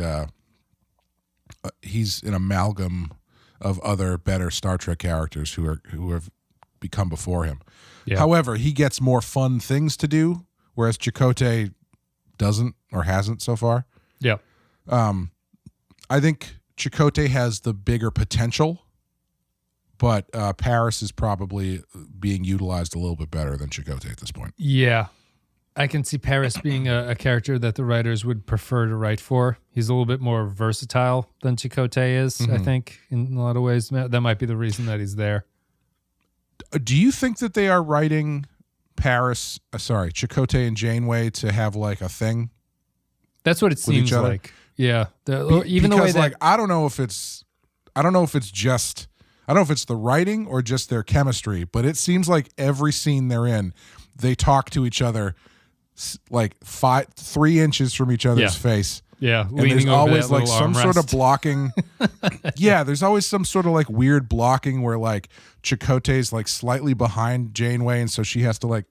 S2: he's an amalgam of other better Star Trek characters who have become before him. Yeah. However, he gets more fun things to do, whereas Chakotay doesn't or hasn't so far.
S1: Yeah.
S2: I think Chakotay has the bigger potential, but Paris is probably being utilized a little bit better than Chakotay at this point.
S1: Yeah. I can see Paris being a character that the writers would prefer to write for. He's a little bit more versatile than Chakotay is, I think, in a lot of ways. That might be the reason that he's there.
S2: Do you think that they are writing Chakotay and Janeway to have like a thing?
S1: That's what it seems like. Yeah.
S2: Even the way that, like, I don't know if it's the writing or just their chemistry, but it seems like every scene they're in, they talk to each other like 3 inches from each other's face.
S1: Yeah,
S2: and there's always like some sort of blocking. Yeah, there's always some sort of like weird blocking where like Chakotay's like slightly behind Janeway, and so she has to like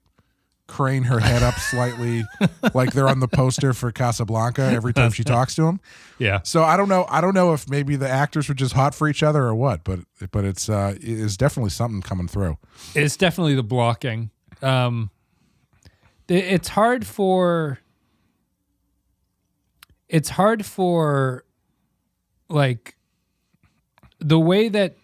S2: crane her head up slightly, like they're on the poster for Casablanca every time she talks to him.
S1: Yeah.
S2: So I don't know if maybe the actors were just hot for each other or what, but it's definitely something coming through.
S1: It's definitely the blocking. It's hard for like the way that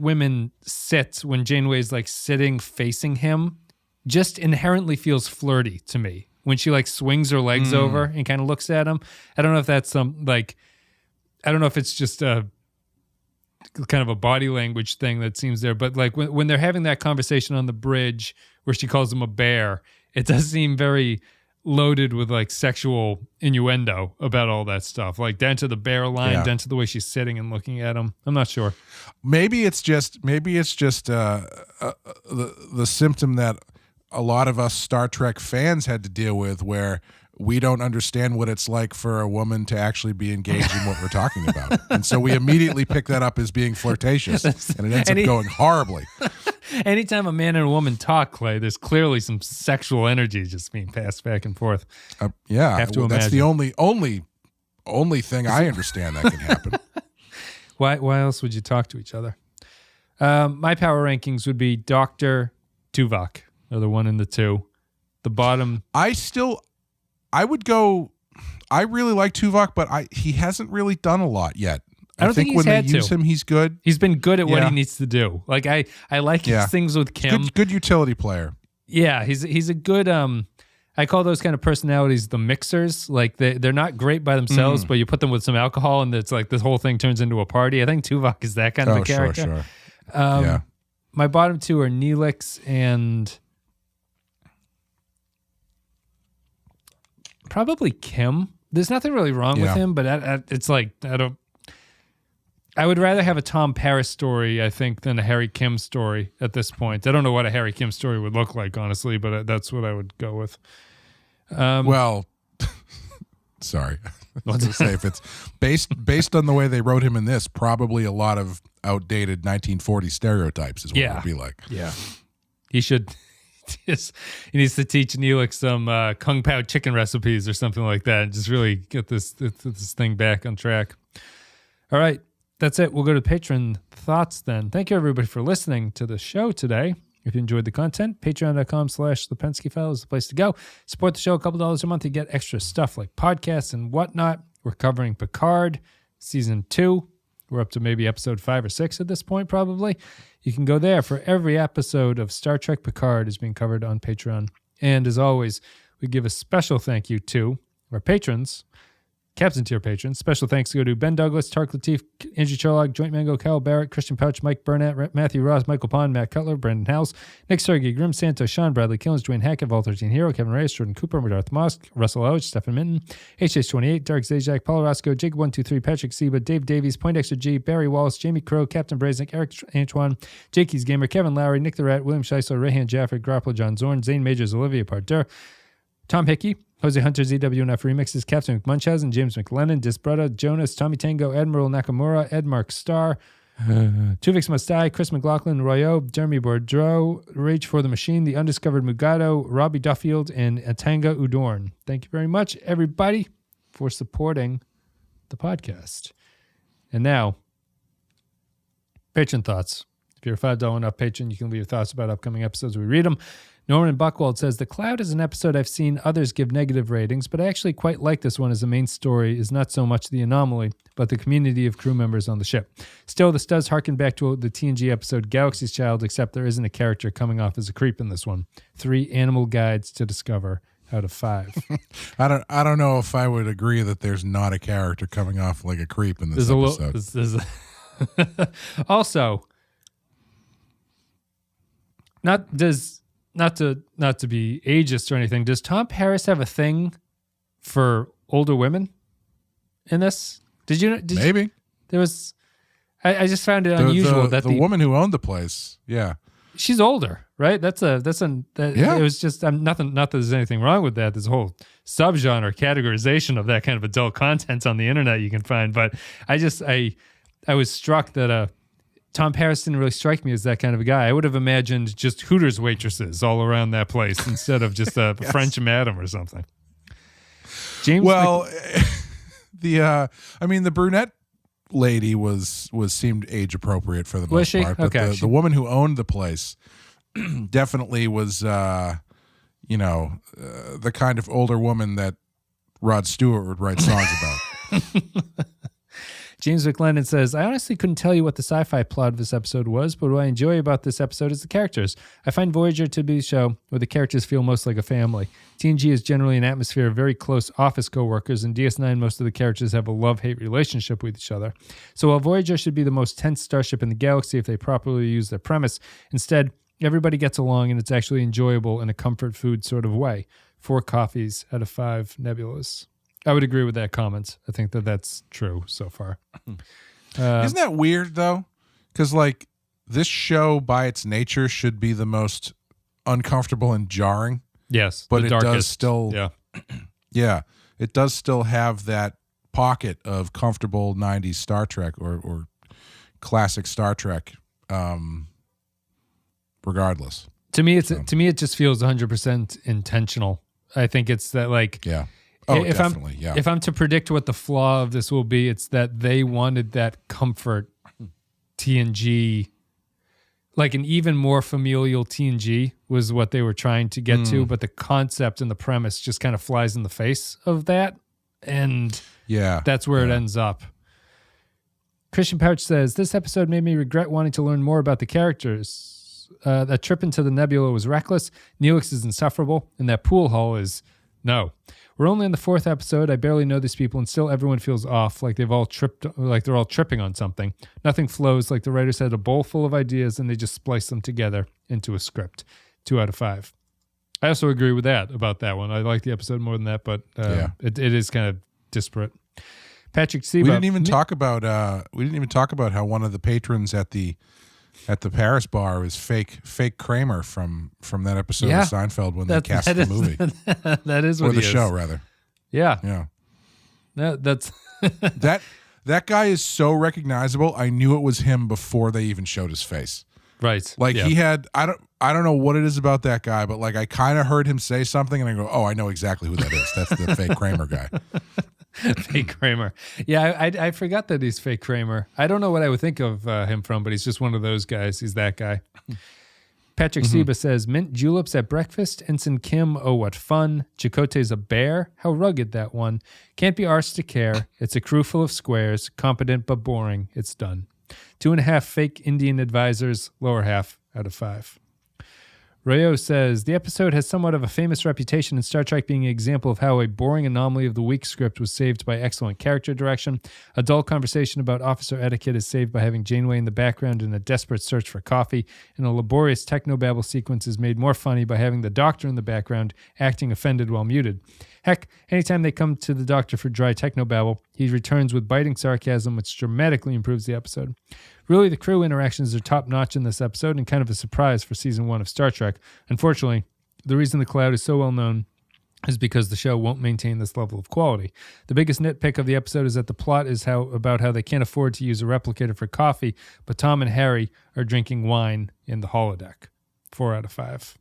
S1: women sit when Janeway's like sitting facing him just inherently feels flirty to me when she like swings her legs over and kind of looks at him. I don't know if that's I don't know if it's just a kind of a body language thing that seems there, but like when they're having that conversation on the bridge where she calls him a bear, it does seem very loaded with like sexual innuendo about all that stuff, like down to the bear line, down to the way she's sitting and looking at him. I'm not sure.
S2: Maybe it's just the symptom that a lot of us Star Trek fans had to deal with, where we don't understand what it's like for a woman to actually be engaged in what we're talking about. And so we immediately pick that up as being flirtatious, and it ends up going horribly.
S1: Anytime a man and a woman talk, Clay, there's clearly some sexual energy just being passed back and forth.
S2: Yeah,
S1: have to
S2: that's
S1: imagine.
S2: the only thing I understand that can happen.
S1: Why else would you talk to each other? My power rankings would be Dr. Tuvok, are the 1 and the 2. The bottom.
S2: I would go. I really like Tuvok, but he hasn't really done a lot yet.
S1: I don't think he's
S2: when
S1: had
S2: they use him, he's good.
S1: He's been good at what he needs to do. Like I like his things with Kim.
S2: Good utility player.
S1: Yeah, he's a good. I call those kind of personalities the mixers. Like they're not great by themselves, but you put them with some alcohol, and it's like this whole thing turns into a party. I think Tuvok is that kind of a character.
S2: Sure.
S1: My bottom 2 are Neelix and probably Kim. There's nothing really wrong with him, but it's like I would rather have a Tom Paris story, I think, than a Harry Kim story at this point. I don't know what a Harry Kim story would look like, honestly, but that's what I would go with.
S2: Well, sorry. I was going to say, if it's based on the way they wrote him in this, probably a lot of outdated 1940 stereotypes is what it would be like.
S1: Yeah. He needs to teach Neelix some Kung Pao chicken recipes or something like that and just really get this thing back on track. All right. That's it. We'll go to Patron thoughts then. Thank you, everybody, for listening to the show today. If you enjoyed the content, patreon.com/Lipensky File is the place to go. Support the show, a couple dollars a month. You get extra stuff like podcasts and whatnot. We're covering Picard, season 2. We're up to maybe episode 5 or 6 at this point, probably. You can go there for every episode of Star Trek Picard is being covered on Patreon. And as always, we give a special thank you to our patrons, Captain Tier patrons. Special thanks go to Ben Douglas, Tark Latif, Andrew Cholog, Joint Mango, Kyle Barrett, Christian Pouch, Mike Burnett, Matthew Ross, Michael Pond, Matt Cutler, Brandon House, Nick Sergey, Grim Santos, Sean Bradley, Killens, Dwayne Hackett, Vol13 Hero, Kevin Reyes, Jordan Cooper, Darth Mosk, Russell Elwich, Stephen Minton, HH28, Derek Zajac, Paul Roscoe, Jake123, Patrick Seba, Dave Davies, Poindexter G, Barry Wallace, Jamie Crow, Captain Braznik, Eric Antoine, Jakey's Gamer, Kevin Lowry, Nick the Rat, William Scheisler, Rayhan Jaffer, Grappler, John Zorn, Zane Majors, Olivia Pardur, Tom Hickey, Jose Hunter, ZWNF Remixes, Captain McMunchausen, James McLennan, Disbrutta, Jonas, Tommy Tango, Admiral Nakamura, Ed Mark Starr, Tuvix Must Die, Chris McLaughlin, Royo, Jeremy Bordeaux, Rage for the Machine, The Undiscovered Mugado, Robbie Duffield, and Atanga Udorn. Thank you very much, everybody, for supporting the podcast. And now, patron thoughts. If you're a $5 enough patron, you can leave your thoughts about upcoming episodes. We read them. Norman Buckwald says, The Cloud is an episode I've seen others give negative ratings, but I actually quite like this one as the main story is not so much the anomaly, but the community of crew members on the ship. Still, this does harken back to the TNG episode Galaxy's Child, except there isn't a character coming off as a creep in this one. 3 animal guides to discover out of 5.
S2: I don't know if I would agree that there's not a character coming off like a creep in this episode. Also, not to be ageist or anything, does Tom Paris have a thing for older women in this? Maybe.
S1: There was. I just found it unusual that
S2: the woman who owned the place. Yeah,
S1: she's older, right?
S2: Yeah.
S1: It was just nothing. Not that there's anything wrong with that. There's a whole subgenre categorization of that kind of adult content on the internet you can find. But I was struck that Tom Paris didn't really strike me as that kind of a guy. I would have imagined just Hooters waitresses all around that place instead of just a
S2: Yes.
S1: French madam or something. James.
S2: The brunette lady seemed age appropriate for the
S1: Was
S2: most
S1: she?
S2: part. But
S1: Okay.
S2: the woman who owned the place definitely was, the kind of older woman that Rod Stewart would write songs about.
S1: James McLennan says, I honestly couldn't tell you what the sci-fi plot of this episode was, but what I enjoy about this episode is the characters. I find Voyager to be a show where the characters feel most like a family. TNG is generally an atmosphere of very close office co-workers, and DS9, most of the characters have a love-hate relationship with each other. So while Voyager should be the most tense starship in the galaxy if they properly use their premise, instead, everybody gets along and it's actually enjoyable in a comfort food sort of way. 4 coffees out of 5 nebulas. I would agree with that comment. I think that's true so far.
S2: Isn't that weird, though? Because, this show, by its nature, should be the most uncomfortable and jarring.
S1: Yes.
S2: But it
S1: darkest,
S2: does still...
S1: Yeah.
S2: Yeah. It does still have that pocket of comfortable 90s Star Trek or classic Star Trek, regardless.
S1: To me, it just feels 100% intentional. I think it's that,
S2: Yeah. Oh,
S1: if
S2: definitely,
S1: If I'm to predict what the flaw of this will be, it's that they wanted that comfort TNG, like an even more familial TNG was what they were trying to get to, but the concept and the premise just kind of flies in the face of that, and that's where it ends up. Christian Pouch says, this episode made me regret wanting to learn more about the characters. That trip into the nebula was reckless, Neelix is insufferable, and that pool hall is no. We're only in the 4th episode. I barely know these people, and still everyone feels off, like they're all tripping on something. Nothing flows, like the writers had a bowl full of ideas and they just spliced them together into a script. 2 out of 5. I also agree with that about that one. I like the episode more than that, but it is kind of disparate. Patrick Seba.
S2: We didn't even talk about how one of the patrons at the Paris bar is fake Kramer from that episode of Seinfeld when they cast the movie.
S1: That is what
S2: or
S1: he
S2: the
S1: is.
S2: show rather.
S1: Yeah. That's
S2: that guy is so recognizable. I knew it was him before they even showed his face.
S1: Right.
S2: He had I don't know what it is about that guy, but I kind of heard him say something and I go, "Oh, I know exactly who that is. That's the fake Kramer guy."
S1: Fake Kramer. Yeah, I forgot that he's fake Kramer. I don't know what I would think of him from, but he's just one of those guys. He's that guy. Patrick Seba says, mint juleps at breakfast. Ensign Kim, oh, what fun. Chakotay's a bear. How rugged that one. Can't be arsed to care. It's a crew full of squares. Competent but boring. It's done. 2.5 fake Indian advisors. Lower half out of 5. Rayo says, the episode has somewhat of a famous reputation in Star Trek being an example of how a boring anomaly of the week script was saved by excellent character direction. A dull conversation about officer etiquette is saved by having Janeway in the background in a desperate search for coffee, and a laborious technobabble sequence is made more funny by having the Doctor in the background acting offended while muted. Heck, anytime they come to the Doctor for dry technobabble, he returns with biting sarcasm, which dramatically improves the episode. Really, the crew interactions are top-notch in this episode and kind of a surprise for Season 1 of Star Trek. Unfortunately, the reason the Cloud is so well known is because the show won't maintain this level of quality. The biggest nitpick of the episode is that the plot is about how they can't afford to use a replicator for coffee, but Tom and Harry are drinking wine in the holodeck. 4 out of 5.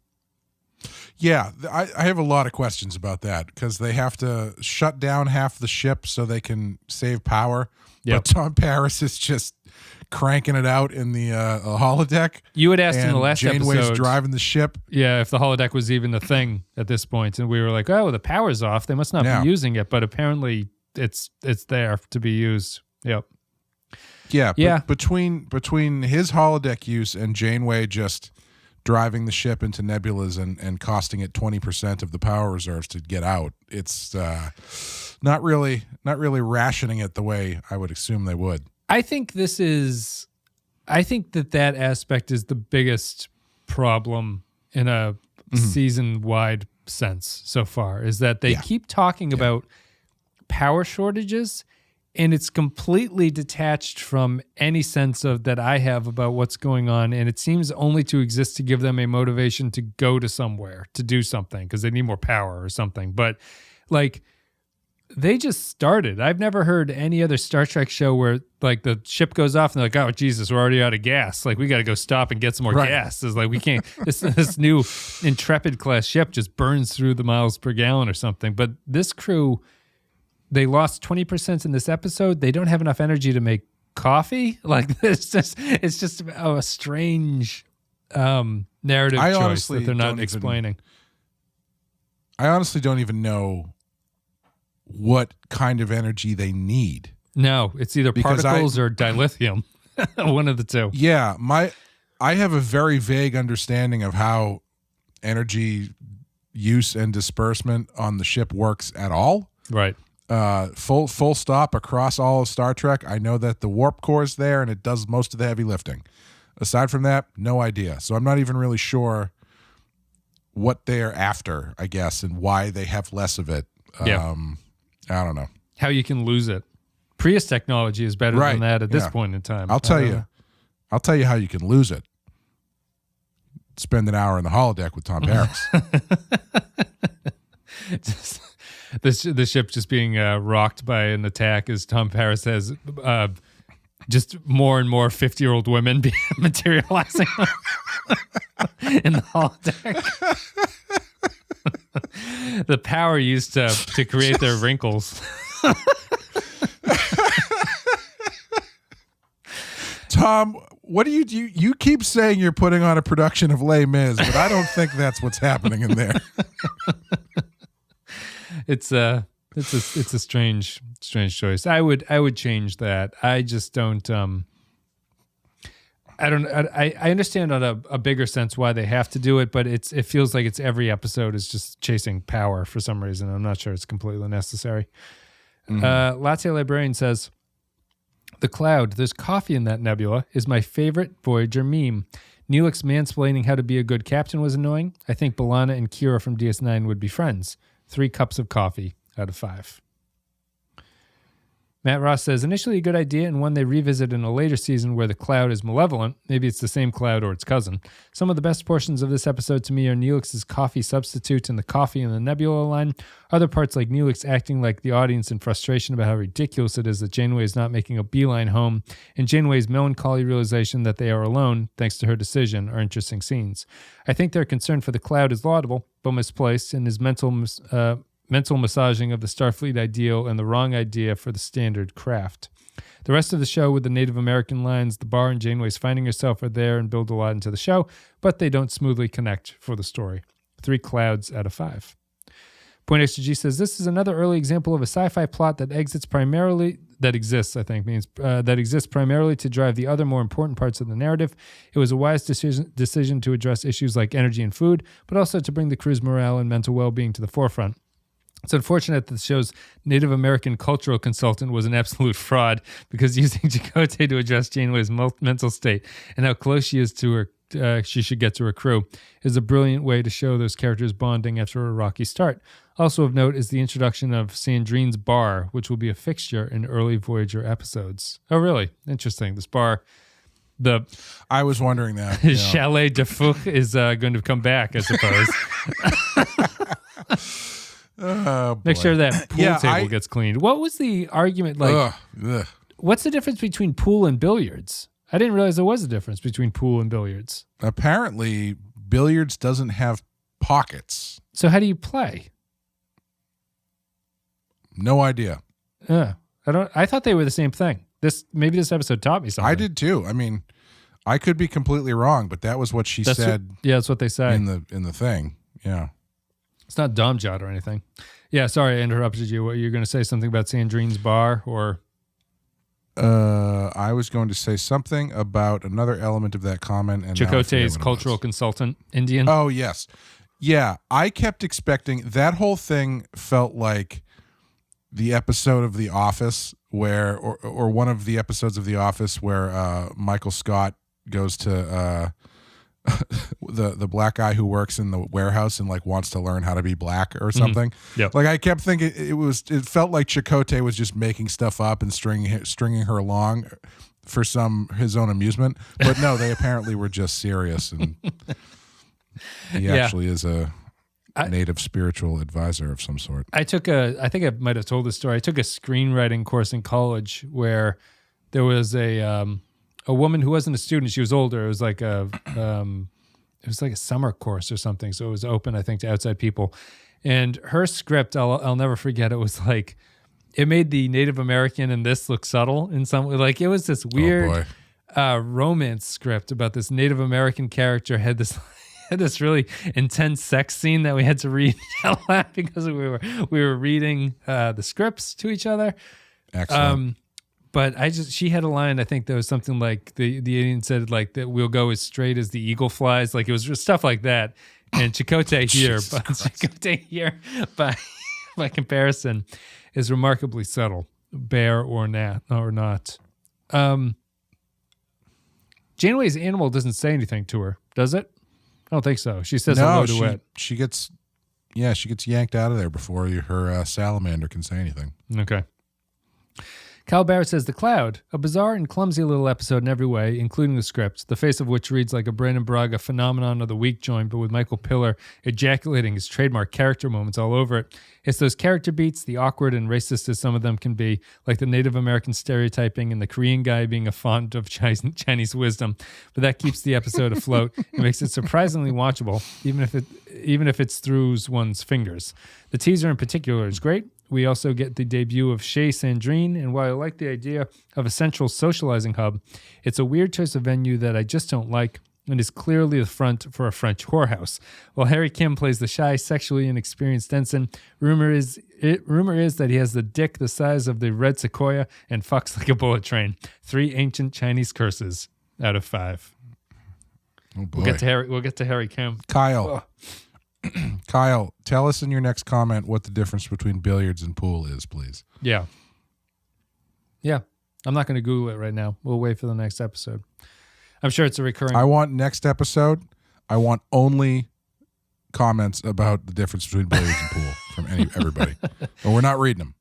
S2: Yeah, I have a lot of questions about that because they have to shut down half the ship so they can save power.
S1: Yep.
S2: But Tom Paris is just cranking it out in the holodeck.
S1: You had asked in the last
S2: Janeway's
S1: episode,
S2: driving the ship.
S1: Yeah, if the holodeck was even a thing at this point, and we were like, "Oh, the power's off; they must not be using it." But apparently, it's there to be used. Yep.
S2: Yeah.
S1: Yeah.
S2: Between his holodeck use and Janeway just driving the ship into nebulas and costing it 20% of the power reserves to get out, it's not really rationing it the way I would assume they would.
S1: I think that aspect is the biggest problem in a season-wide sense so far, is that they keep talking about power shortages, and it's completely detached from any sense of that I have about what's going on, and it seems only to exist to give them a motivation to go to somewhere, to do something, because they need more power or something. But, like, they just started. I've never heard any other Star Trek show where, like, the ship goes off and they're like, oh, Jesus, we're already out of gas. Like, we got to go stop and get some more gas. It's like, we can't, this new Intrepid class ship just burns through the miles per gallon or something. But this crew, they lost 20% in this episode. They don't have enough energy to make coffee. Like, it's just a strange narrative choice that they're not explaining.
S2: I honestly don't even know what kind of energy they need.
S1: No, it's either particles or dilithium. One of the two.
S2: Yeah, I have a very vague understanding of how energy use and disbursement on the ship works at all.
S1: Right.
S2: Full stop across all of Star Trek. I know that the warp core is there and it does most of the heavy lifting. Aside from that, no idea. So I'm not even really sure what they're after, I guess, and why they have less of it. I don't know.
S1: How you can lose it. Prius technology is better than that at this point in time.
S2: I'll tell you how you can lose it. Spend an hour in the holodeck with Tom Paris.
S1: The ship just being rocked by an attack as Tom Paris has just more and more 50-year-old women materializing in the holodeck. The power used to create their wrinkles.
S2: Tom, what do you do? You keep saying you're putting on a production of Les Mis, but I don't think that's what's happening in there.
S1: It's a strange choice. I would change that. I just don't. I understand on a bigger sense why they have to do it, but it feels like it's every episode is just chasing power for some reason. I'm not sure it's completely necessary. Latte Librarian says, the Cloud, there's coffee in that nebula, is my favorite Voyager meme. Neelix mansplaining how to be a good captain was annoying. I think B'Elanna and Kira from DS9 would be friends. 3 cups of coffee out of 5. Matt Ross says, initially a good idea and one they revisit in a later season where the Cloud is malevolent. Maybe it's the same Cloud or its cousin. Some of the best portions of this episode to me are Neelix's coffee substitute and the coffee in the nebula line. Other parts like Neelix acting like the audience in frustration about how ridiculous it is that Janeway is not making a beeline home, and Janeway's melancholy realization that they are alone thanks to her decision are interesting scenes. I think their concern for the Cloud is laudable, but misplaced, and his mental mental massaging of the Starfleet ideal and the wrong idea for the standard craft. The rest of the show with the Native American lines, the bar and Janeway's finding herself are there and build a lot into the show, but they don't smoothly connect for the story. 3 clouds out of 5. Point Extra G says, this is another early example of a sci-fi plot that exists primarily to drive the other more important parts of the narrative. It was a wise decision to address issues like energy and food, but also to bring the crew's morale and mental well-being to the forefront. It's unfortunate that the show's Native American cultural consultant was an absolute fraud, because using Chakotay to address Janeway's mental state and how close she is to her, she should get to her crew, is a brilliant way to show those characters bonding after a rocky start. Also of note is the introduction of Sandrine's bar, which will be a fixture in early Voyager episodes. Oh, really? Interesting. This bar,
S2: I was wondering that.
S1: Chalet de Fouque is going to come back, I suppose. Make sure that pool table gets cleaned. What was the argument like? What's the difference between pool and billiards? I didn't realize there was a difference between pool and billiards.
S2: Apparently, billiards doesn't have pockets.
S1: So how do you play?
S2: No idea.
S1: I thought they were the same thing. Maybe this episode taught me something.
S2: I did too. I mean, I could be completely wrong, but that was what she said.
S1: That's what they say
S2: in the thing. Yeah.
S1: It's not Domjot or anything. Yeah, sorry, I interrupted you. What, you're going to say something about Sandrine's bar, or?
S2: I was going to say something about another element of that comment. And
S1: Chakotay's cultural consultant, Indian.
S2: Oh, yes. Yeah, I kept expecting, that whole thing felt like the episode of The Office where, or one of the episodes of The Office where Michael Scott goes to the black guy who works in the warehouse and like wants to learn how to be black or something.
S1: Mm-hmm. Yep.
S2: Like I kept thinking it felt like Chakotay was just making stuff up and stringing her along for his own amusement. But no, they apparently were just serious, and he actually is a native spiritual advisor of some sort.
S1: I think I might have told this story. I took a screenwriting course in college where there was a woman who wasn't a student. She was older. It was like a summer course or something. So it was open, I think, to outside people. And her script, I'll never forget. It was like, it made the Native American in this look subtle in some way. Like it was this weird romance script about this Native American character had this really intense sex scene that we had to read out loud because we were reading the scripts to each other.
S2: Excellent.
S1: But she had a line, I think that was something like the alien said like that we'll go as straight as the eagle flies. Like it was just stuff like that. And Chakotay here, by comparison, is remarkably subtle, bare or not. Janeway's animal doesn't say anything to her, does it? I don't think so. She says hello to it.
S2: She gets yanked out of there before her salamander can say anything.
S1: Okay. Kyle Barrett says, The Cloud, a bizarre and clumsy little episode in every way, including the script, the face of which reads like a Brandon Braga phenomenon of the week joint, but with Michael Piller ejaculating his trademark character moments all over it. It's those character beats, the awkward and racist as some of them can be, like the Native American stereotyping and the Korean guy being a font of Chinese wisdom, but that keeps the episode afloat and makes it surprisingly watchable, even if it's through one's fingers. The teaser in particular is great. We also get the debut of Chez Sandrine, and while I like the idea of a central socializing hub, it's a weird choice of venue that I just don't like and is clearly the front for a French whorehouse. While Harry Kim plays the shy, sexually inexperienced ensign, rumor is that he has the dick the size of the red sequoia and fucks like a bullet train. 3 ancient Chinese curses out of 5.
S2: Oh boy.
S1: We'll get to Harry Kim.
S2: Kyle. Kyle, tell us in your next comment what the difference between billiards and pool is, please.
S1: Yeah. I'm not going to Google it right now. We'll wait for the next episode. I'm sure it's a recurring.
S2: I want next episode. I want only comments about the difference between billiards and pool from everybody. But we're not reading them.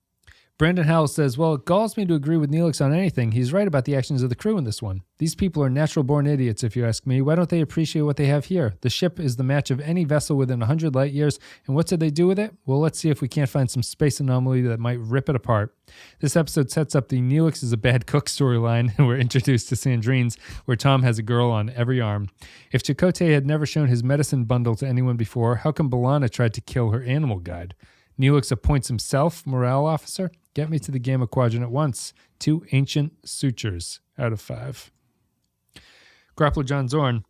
S1: Brandon Howell says, well, it galls me to agree with Neelix on anything. He's right about the actions of the crew in this one. These people are natural-born idiots, if you ask me. Why don't they appreciate what they have here? The ship is the match of any vessel within 100 light years, and what did they do with it? Well, let's see if we can't find some space anomaly that might rip it apart. This episode sets up the Neelix is a bad cook storyline, and we're introduced to Sandrine's, where Tom has a girl on every arm. If Chakotay had never shown his medicine bundle to anyone before, how come B'Elanna tried to kill her animal guide? Neelix appoints himself morale officer. Get me to the Gamma Quadrant at once. 2 ancient sutures out of 5. Grappler John Zorn.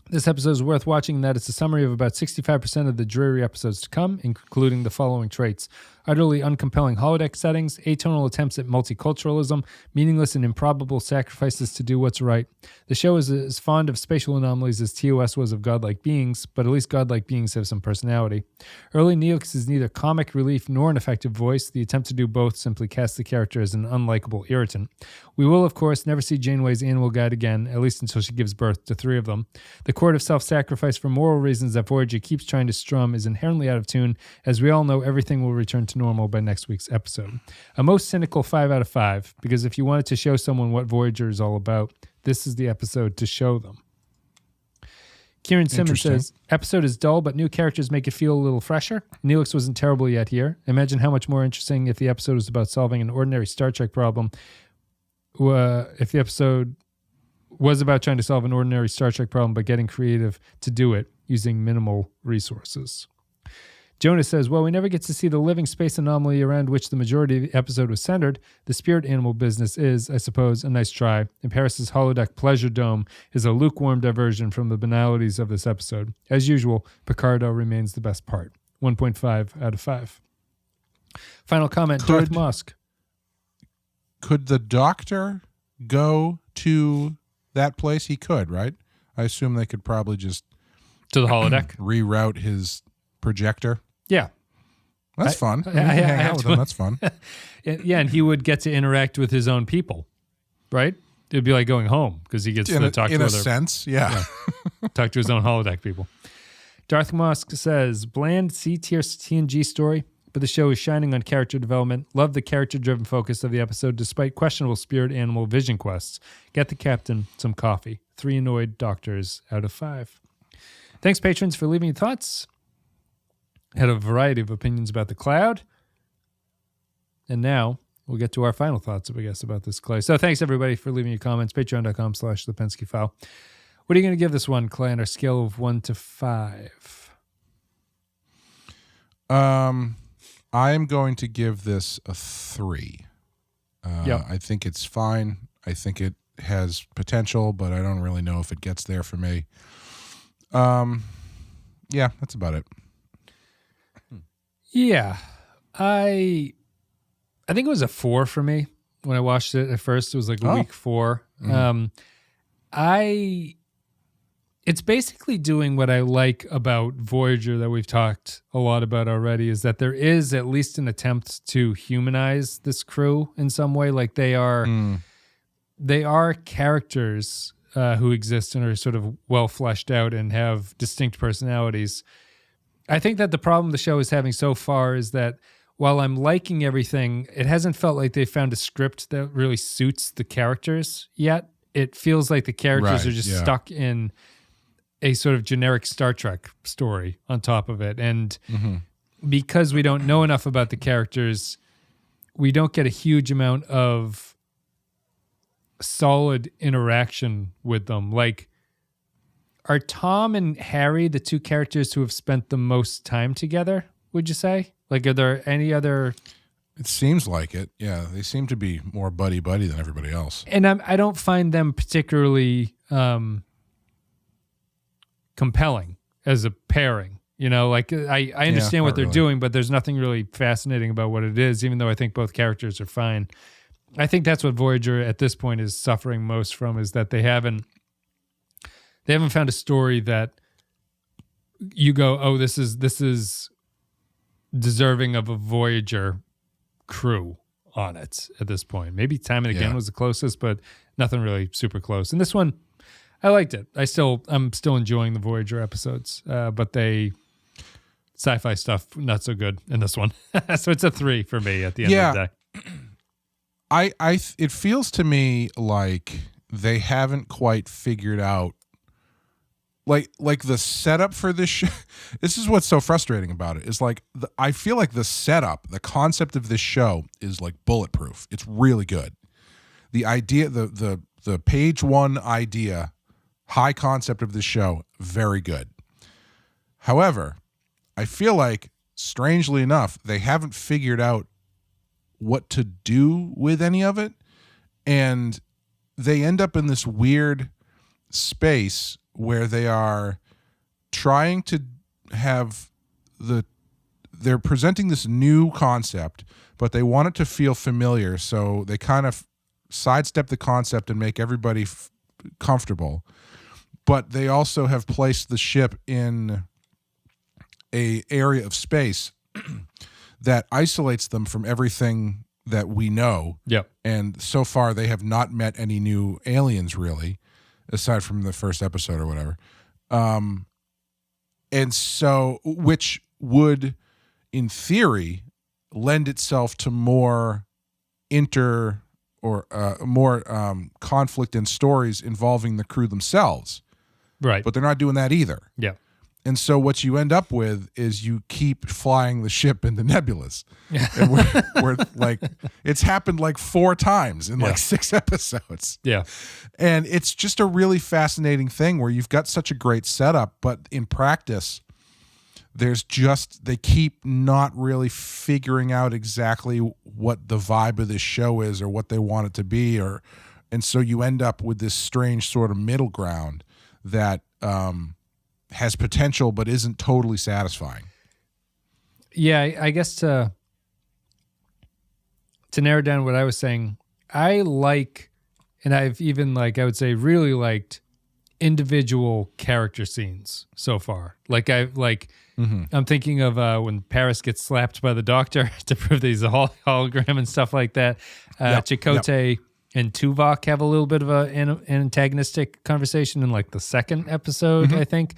S1: This episode is worth watching in that it's a summary of about 65% of the dreary episodes to come, including the following traits: utterly uncompelling holodeck settings, atonal attempts at multiculturalism, meaningless and improbable sacrifices to do what's right. The show is as fond of spatial anomalies as TOS was of godlike beings, but at least godlike beings have some personality. Early Neelix is neither comic relief nor an effective voice. The attempt to do both simply casts the character as an unlikable irritant. We will, of course, never see Janeway's animal guide again, at least until she gives birth to 3 of them. The chord of self-sacrifice for moral reasons that Voyager keeps trying to strum is inherently out of tune, as we all know everything will return to normal by next week's episode. A most cynical 5 out of 5, because if you wanted to show someone what Voyager is all about, this is the episode to show them. Kieran Simmons says, episode is dull, but new characters make it feel a little fresher. Neelix wasn't terrible yet here. Imagine how much more interesting if the episode was about solving an ordinary Star Trek problem. If the episode was about trying to solve an ordinary Star Trek problem, but getting creative to do it using minimal resources. Jonas says, well, we never get to see the living space anomaly around which the majority of the episode was centered. The spirit animal business is, I suppose, a nice try. And Paris's holodeck pleasure dome is a lukewarm diversion from the banalities of this episode. As usual, Picardo remains the best part. 1.5 out of 5. Final comment, Darth Musk.
S2: Could the Doctor go to that place? He could, right? I assume they could probably just...
S1: To the holodeck?
S2: Reroute his projector.
S1: Yeah.
S2: That's fun. Hang out with him. That's fun.
S1: Yeah, and he would get to interact with his own people, right? It'd be like going home because he gets to talk to other... In
S2: a sense, yeah.
S1: Talk to his own holodeck people. Darth Musk says, bland C-tier TNG story, but the show is shining on character development. Love the character-driven focus of the episode despite questionable spirit animal vision quests. Get the captain some coffee. 3 annoyed doctors out of 5. Thanks, patrons, for leaving your thoughts. Had a variety of opinions about the cloud. And now we'll get to our final thoughts, I guess, about this, Clay. So thanks, everybody, for leaving your comments. Patreon.com/ThePensky File. What are you going to give this one, Clay, on our scale of 1 to 5?
S2: I'm going to give this a 3.
S1: Yep.
S2: I think it's fine. I think it has potential, but I don't really know if it gets there for me. Yeah, that's about it.
S1: Yeah, I think it was a 4 for me when I watched it at first. It was like week 4. Mm-hmm. It's basically doing what I like about Voyager that we've talked a lot about already, is that there is at least an attempt to humanize this crew in some way. Like they are characters who exist and are sort of well fleshed out and have distinct personalities. I think that the problem the show is having so far is that while I'm liking everything, it hasn't felt like they found a script that really suits the characters yet. It feels like the characters are just stuck in a sort of generic Star Trek story on top of it. And because we don't know enough about the characters, we don't get a huge amount of solid interaction with them. Like, are Tom and Harry the 2 characters who have spent the most time together, would you say? Like, are there any other...
S2: It seems like it. Yeah, they seem to be more buddy-buddy than everybody else.
S1: And I don't find them particularly compelling as a pairing. You know, like, I understand what they're doing, but there's nothing really fascinating about what it is, even though I think both characters are fine. I think that's what Voyager at this point is suffering most from, is that they haven't found a story that you go, oh, this is deserving of a Voyager crew on it at this point. Maybe Time and Again was the closest, but nothing really super close. And this one, I liked it. I'm still enjoying the Voyager episodes, but sci-fi stuff, not so good in this one. So it's a 3 for me at the end of the day.
S2: It feels to me like they haven't quite figured out like the setup for this show. This is what's so frustrating about it, is like I feel like the setup, the concept of this show is like bulletproof. It's really good. The idea, the page 1 idea, high concept of this show, very good. However, I feel like strangely enough, they haven't figured out what to do with any of it. And they end up in this weird space where they are trying to have they're presenting this new concept, but they want it to feel familiar. So they kind of sidestep the concept and make everybody comfortable. But they also have placed the ship in a area of space that isolates them from everything that we know.
S1: Yep.
S2: And so far, they have not met any new aliens, really, aside from the first episode or whatever. And so, which would, in theory, lend itself to more conflict and stories involving the crew themselves.
S1: Right.
S2: But they're not doing that either.
S1: Yeah.
S2: And so what you end up with is you keep flying the ship into nebulas. And we're like, it's happened like 4 times in like 6 episodes.
S1: Yeah.
S2: And it's just a really fascinating thing where you've got such a great setup, but in practice, they keep not really figuring out exactly what the vibe of this show is or what they want it to be. And so you end up with this strange sort of middle ground that has potential but isn't totally satisfying.
S1: Yeah, I guess to narrow down what I was saying, I like, and I've even I would say really liked individual character scenes so far. I'm thinking of when Paris gets slapped by the Doctor to prove that he's a hologram and stuff like that. Chakotay and Tuvok have a little bit of an antagonistic conversation in the second episode, I think.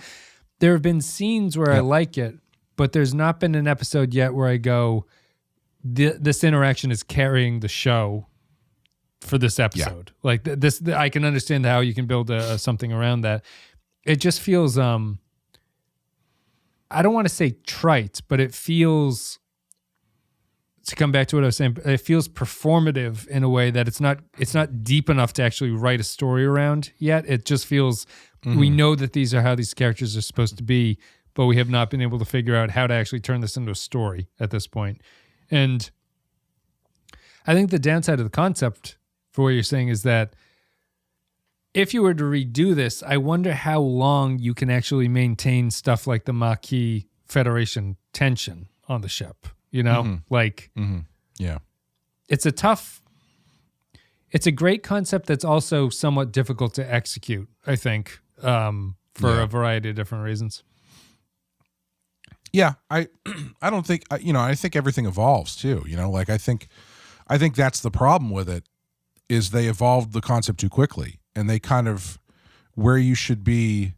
S1: There have been scenes where I like it, but there's not been an episode yet where I go, this interaction is carrying the show for this episode. This, I can understand how you can build something around that. It just feels, I don't want to say trite, but it feels, to come back to what I was saying, it feels performative in a way that it's not deep enough to actually write a story around yet. It just feels, we know that these are how these characters are supposed to be, but we have not been able to figure out how to actually turn this into a story at this point. And I think the downside of the concept for what you're saying is that if you were to redo this, I wonder how long you can actually maintain stuff like the Maquis Federation tension on the ship. You know,
S2: yeah,
S1: it's a great concept that's also somewhat difficult to execute, I think, for a variety of different reasons.
S2: Yeah, I don't think, I think everything evolves too, I think that's the problem with it, is they evolved the concept too quickly, and they kind of, where you should be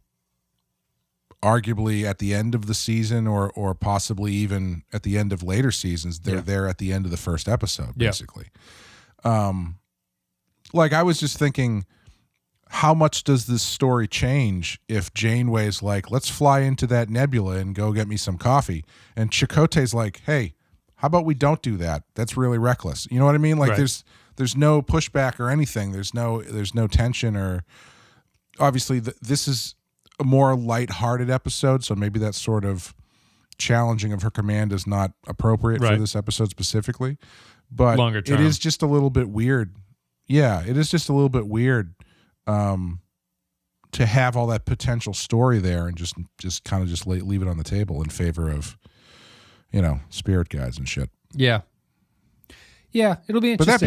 S2: arguably at the end of the season or possibly even at the end of later seasons, they're there at the end of the first episode, basically. I was just thinking, how much does this story change if Janeway's like, let's fly into that nebula and go get me some coffee, and Chakotay's like, hey, how about we don't do that? That's really reckless. You know what I mean? There's no pushback or anything. There's no tension, or obviously this is a more lighthearted episode, so maybe that sort of challenging of her command is not appropriate for this episode specifically. But
S1: longer term,
S2: it is just a little bit weird. Yeah, it is just a little bit weird to have all that potential story there and just kind of leave it on the table in favor of, spirit guides and shit.
S1: Yeah. Yeah, it'll be interesting.
S2: But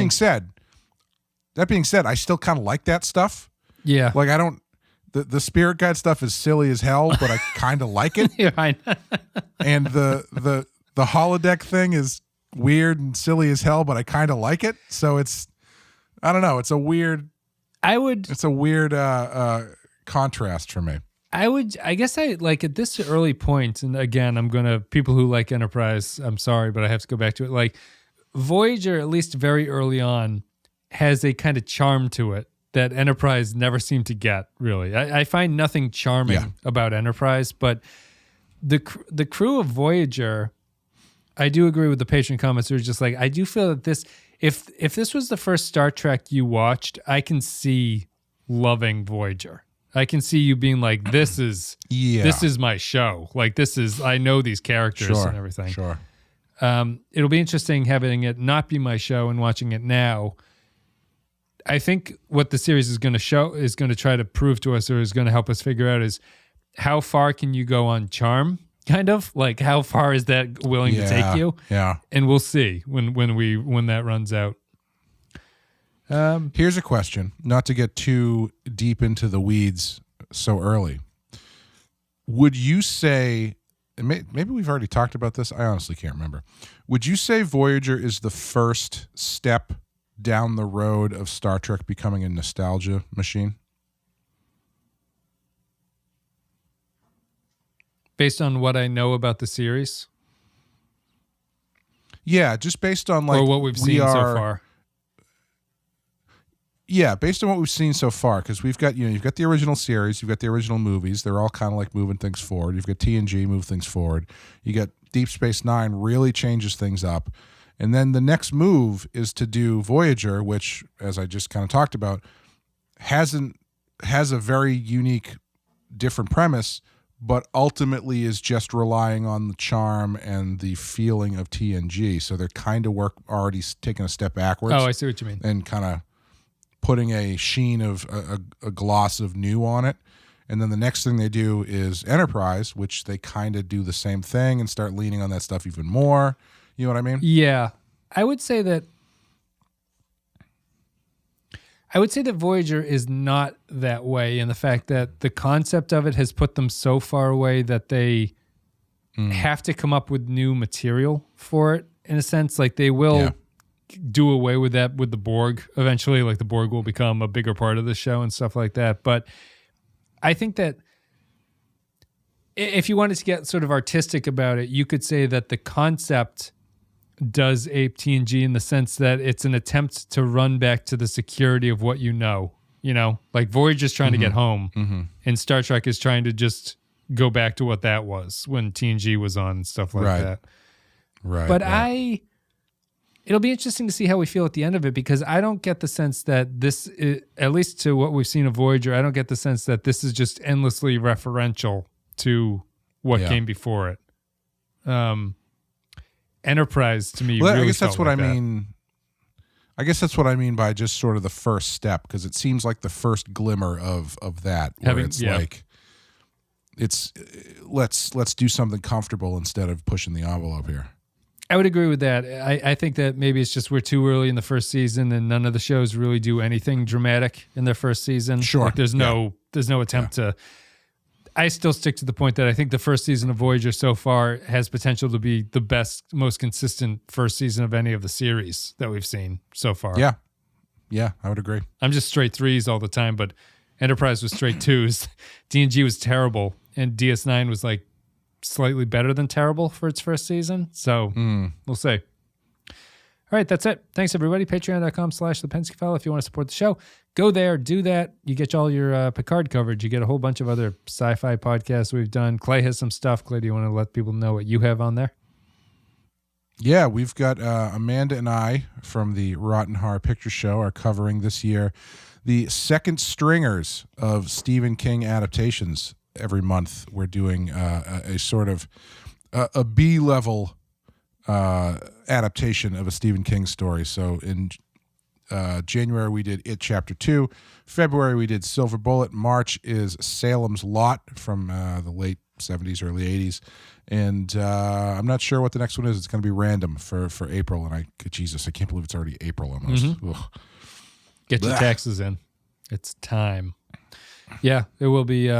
S2: that being said, I still kind of like that stuff.
S1: Yeah.
S2: I don't, the spirit guide stuff is silly as hell, but I kind of like it.
S1: Yeah, I know.
S2: And the holodeck thing is weird and silly as hell, but I kind of like it. So it's, I don't know. It's a weird contrast for me.
S1: I guess at this early point, and again, people who like Enterprise, I'm sorry, but I have to go back to it. Voyager, at least very early on, has a kind of charm to it that Enterprise never seemed to get, really. I find nothing charming about Enterprise, but the crew of Voyager, I do agree with the Patron comments. Who are just I do feel that this, if this was the first Star Trek you watched, I can see loving Voyager. I can see you being like, this is my show. Like, I know these characters and everything.
S2: Sure.
S1: It'll be interesting having it not be my show and watching it now. I think what the series is going to try to prove to us, or is going to help us figure out, is how far can you go on charm, kind of like how far is that willing to take you?
S2: Yeah.
S1: And we'll see when that runs out.
S2: Here's a question, not to get too deep into the weeds so early. Would you say, maybe we've already talked about this, I honestly can't remember. Would you say Voyager is the first step down the road of Star Trek becoming a nostalgia machine?
S1: Based on what I know about the series?
S2: Yeah, just based on like
S1: or what we've seen so far.
S2: Yeah, based on what we've seen so far, because we've got, you've got the original series, you've got the original movies. They're all kind of like moving things forward. You've got TNG move things forward. You got Deep Space Nine really changes things up. And then the next move is to do Voyager, which, as I just kind of talked about, has a very unique, different premise, but ultimately is just relying on the charm and the feeling of TNG. So they're kind of already taking a step backwards.
S1: Oh, I see what you mean.
S2: And kind of putting a sheen of a gloss of new on it. And then the next thing they do is Enterprise, which they kind of do the same thing and start leaning on that stuff even more. You know what I mean?
S1: Yeah. I would say that Voyager is not that way, in the fact that the concept of it has put them so far away that they have to come up with new material for it, in a sense. Like, they will do away with that with the Borg eventually. Like, the Borg will become a bigger part of the show and stuff like that. But I think that if you wanted to get sort of artistic about it, you could say that the concept does ape TNG in the sense that it's an attempt to run back to the security of what you know. Like Voyager's trying to get home, and Star Trek is trying to just go back to what that was when TNG was on and stuff like that.
S2: Right.
S1: But it'll be interesting to see how we feel at the end of it, because I don't get the sense that this is, at least to what we've seen of Voyager, I don't get the sense that this is just endlessly referential to what came before it. Enterprise to me, really,
S2: I guess that's
S1: felt
S2: what
S1: like
S2: I mean. I guess that's what I mean by just sort of the first step, because it seems like the first glimmer of that, where like it's let's do something comfortable instead of pushing the envelope here.
S1: I would agree with that. I think that maybe it's just we're too early in the first season, and none of the shows really do anything dramatic in their first season.
S2: Sure,
S1: like there's no attempt to. I still stick to the point that I think the first season of Voyager so far has potential to be the best, most consistent first season of any of the series that we've seen so far.
S2: Yeah, I would agree.
S1: I'm just straight threes all the time, but Enterprise was straight twos. TNG was terrible, and DS9 was like slightly better than terrible for its first season. So we'll see. All right, that's it. Thanks, everybody. Patreon.com/The Pensky File if you want to support the show. Go there, do that. You get all your Picard coverage. You get a whole bunch of other sci-fi podcasts we've done. Clay has some stuff. Clay, do you want to let people know what you have on there?
S2: Yeah, we've got Amanda and I from the Rotten Horror Picture Show are covering this year the second stringers of Stephen King adaptations. Every month we're doing a sort of a B-level adaptation of a Stephen King story. So in January we did It Chapter 2. February we did Silver Bullet. March is Salem's Lot from the late 70s, early 80s. And I'm not sure what the next one is. It's going to be random for April. And Jesus, I can't believe it's already April almost.
S1: Get your taxes in. It's time. Yeah, it will be.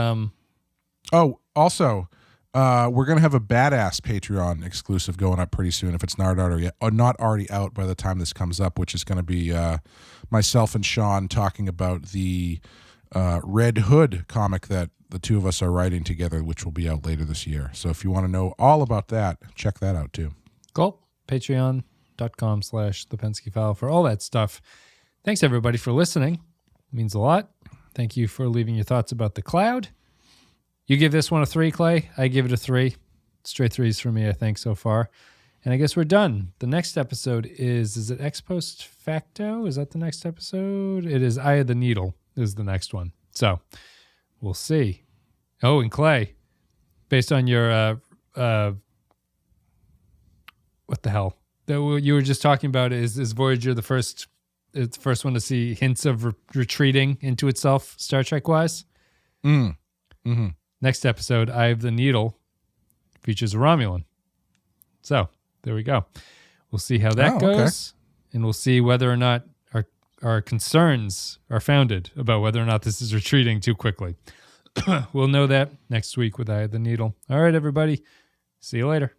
S2: Also, we're going to have a badass Patreon exclusive going up pretty soon, if it's not already out by the time this comes up, which is going to be myself and Sean talking about the Red Hood comic that the two of us are writing together, which will be out later this year. So if you want to know all about that, check that out too.
S1: Cool. Patreon.com/The Pensky File for all that stuff. Thanks, everybody, for listening. It means a lot. Thank you for leaving your thoughts about the cloud. You give this one a 3, Clay. I give it a 3. Straight 3s for me, I think, so far. And I guess we're done. The next episode is it Ex Post Facto? Is that the next episode? It is Eye of the Needle is the next one. So We'll see. Oh, and Clay, based on your what the hell that you were just talking about, is Voyager the first one to see hints of retreating into itself, Star Trek wise?
S2: Mm-hmm.
S1: Next episode, Eye of the Needle, features a Romulan. So there we go. We'll see how that goes, and we'll see whether or not our concerns are founded about whether or not this is retreating too quickly. We'll know that next week with Eye of the Needle. All right, everybody. See you later.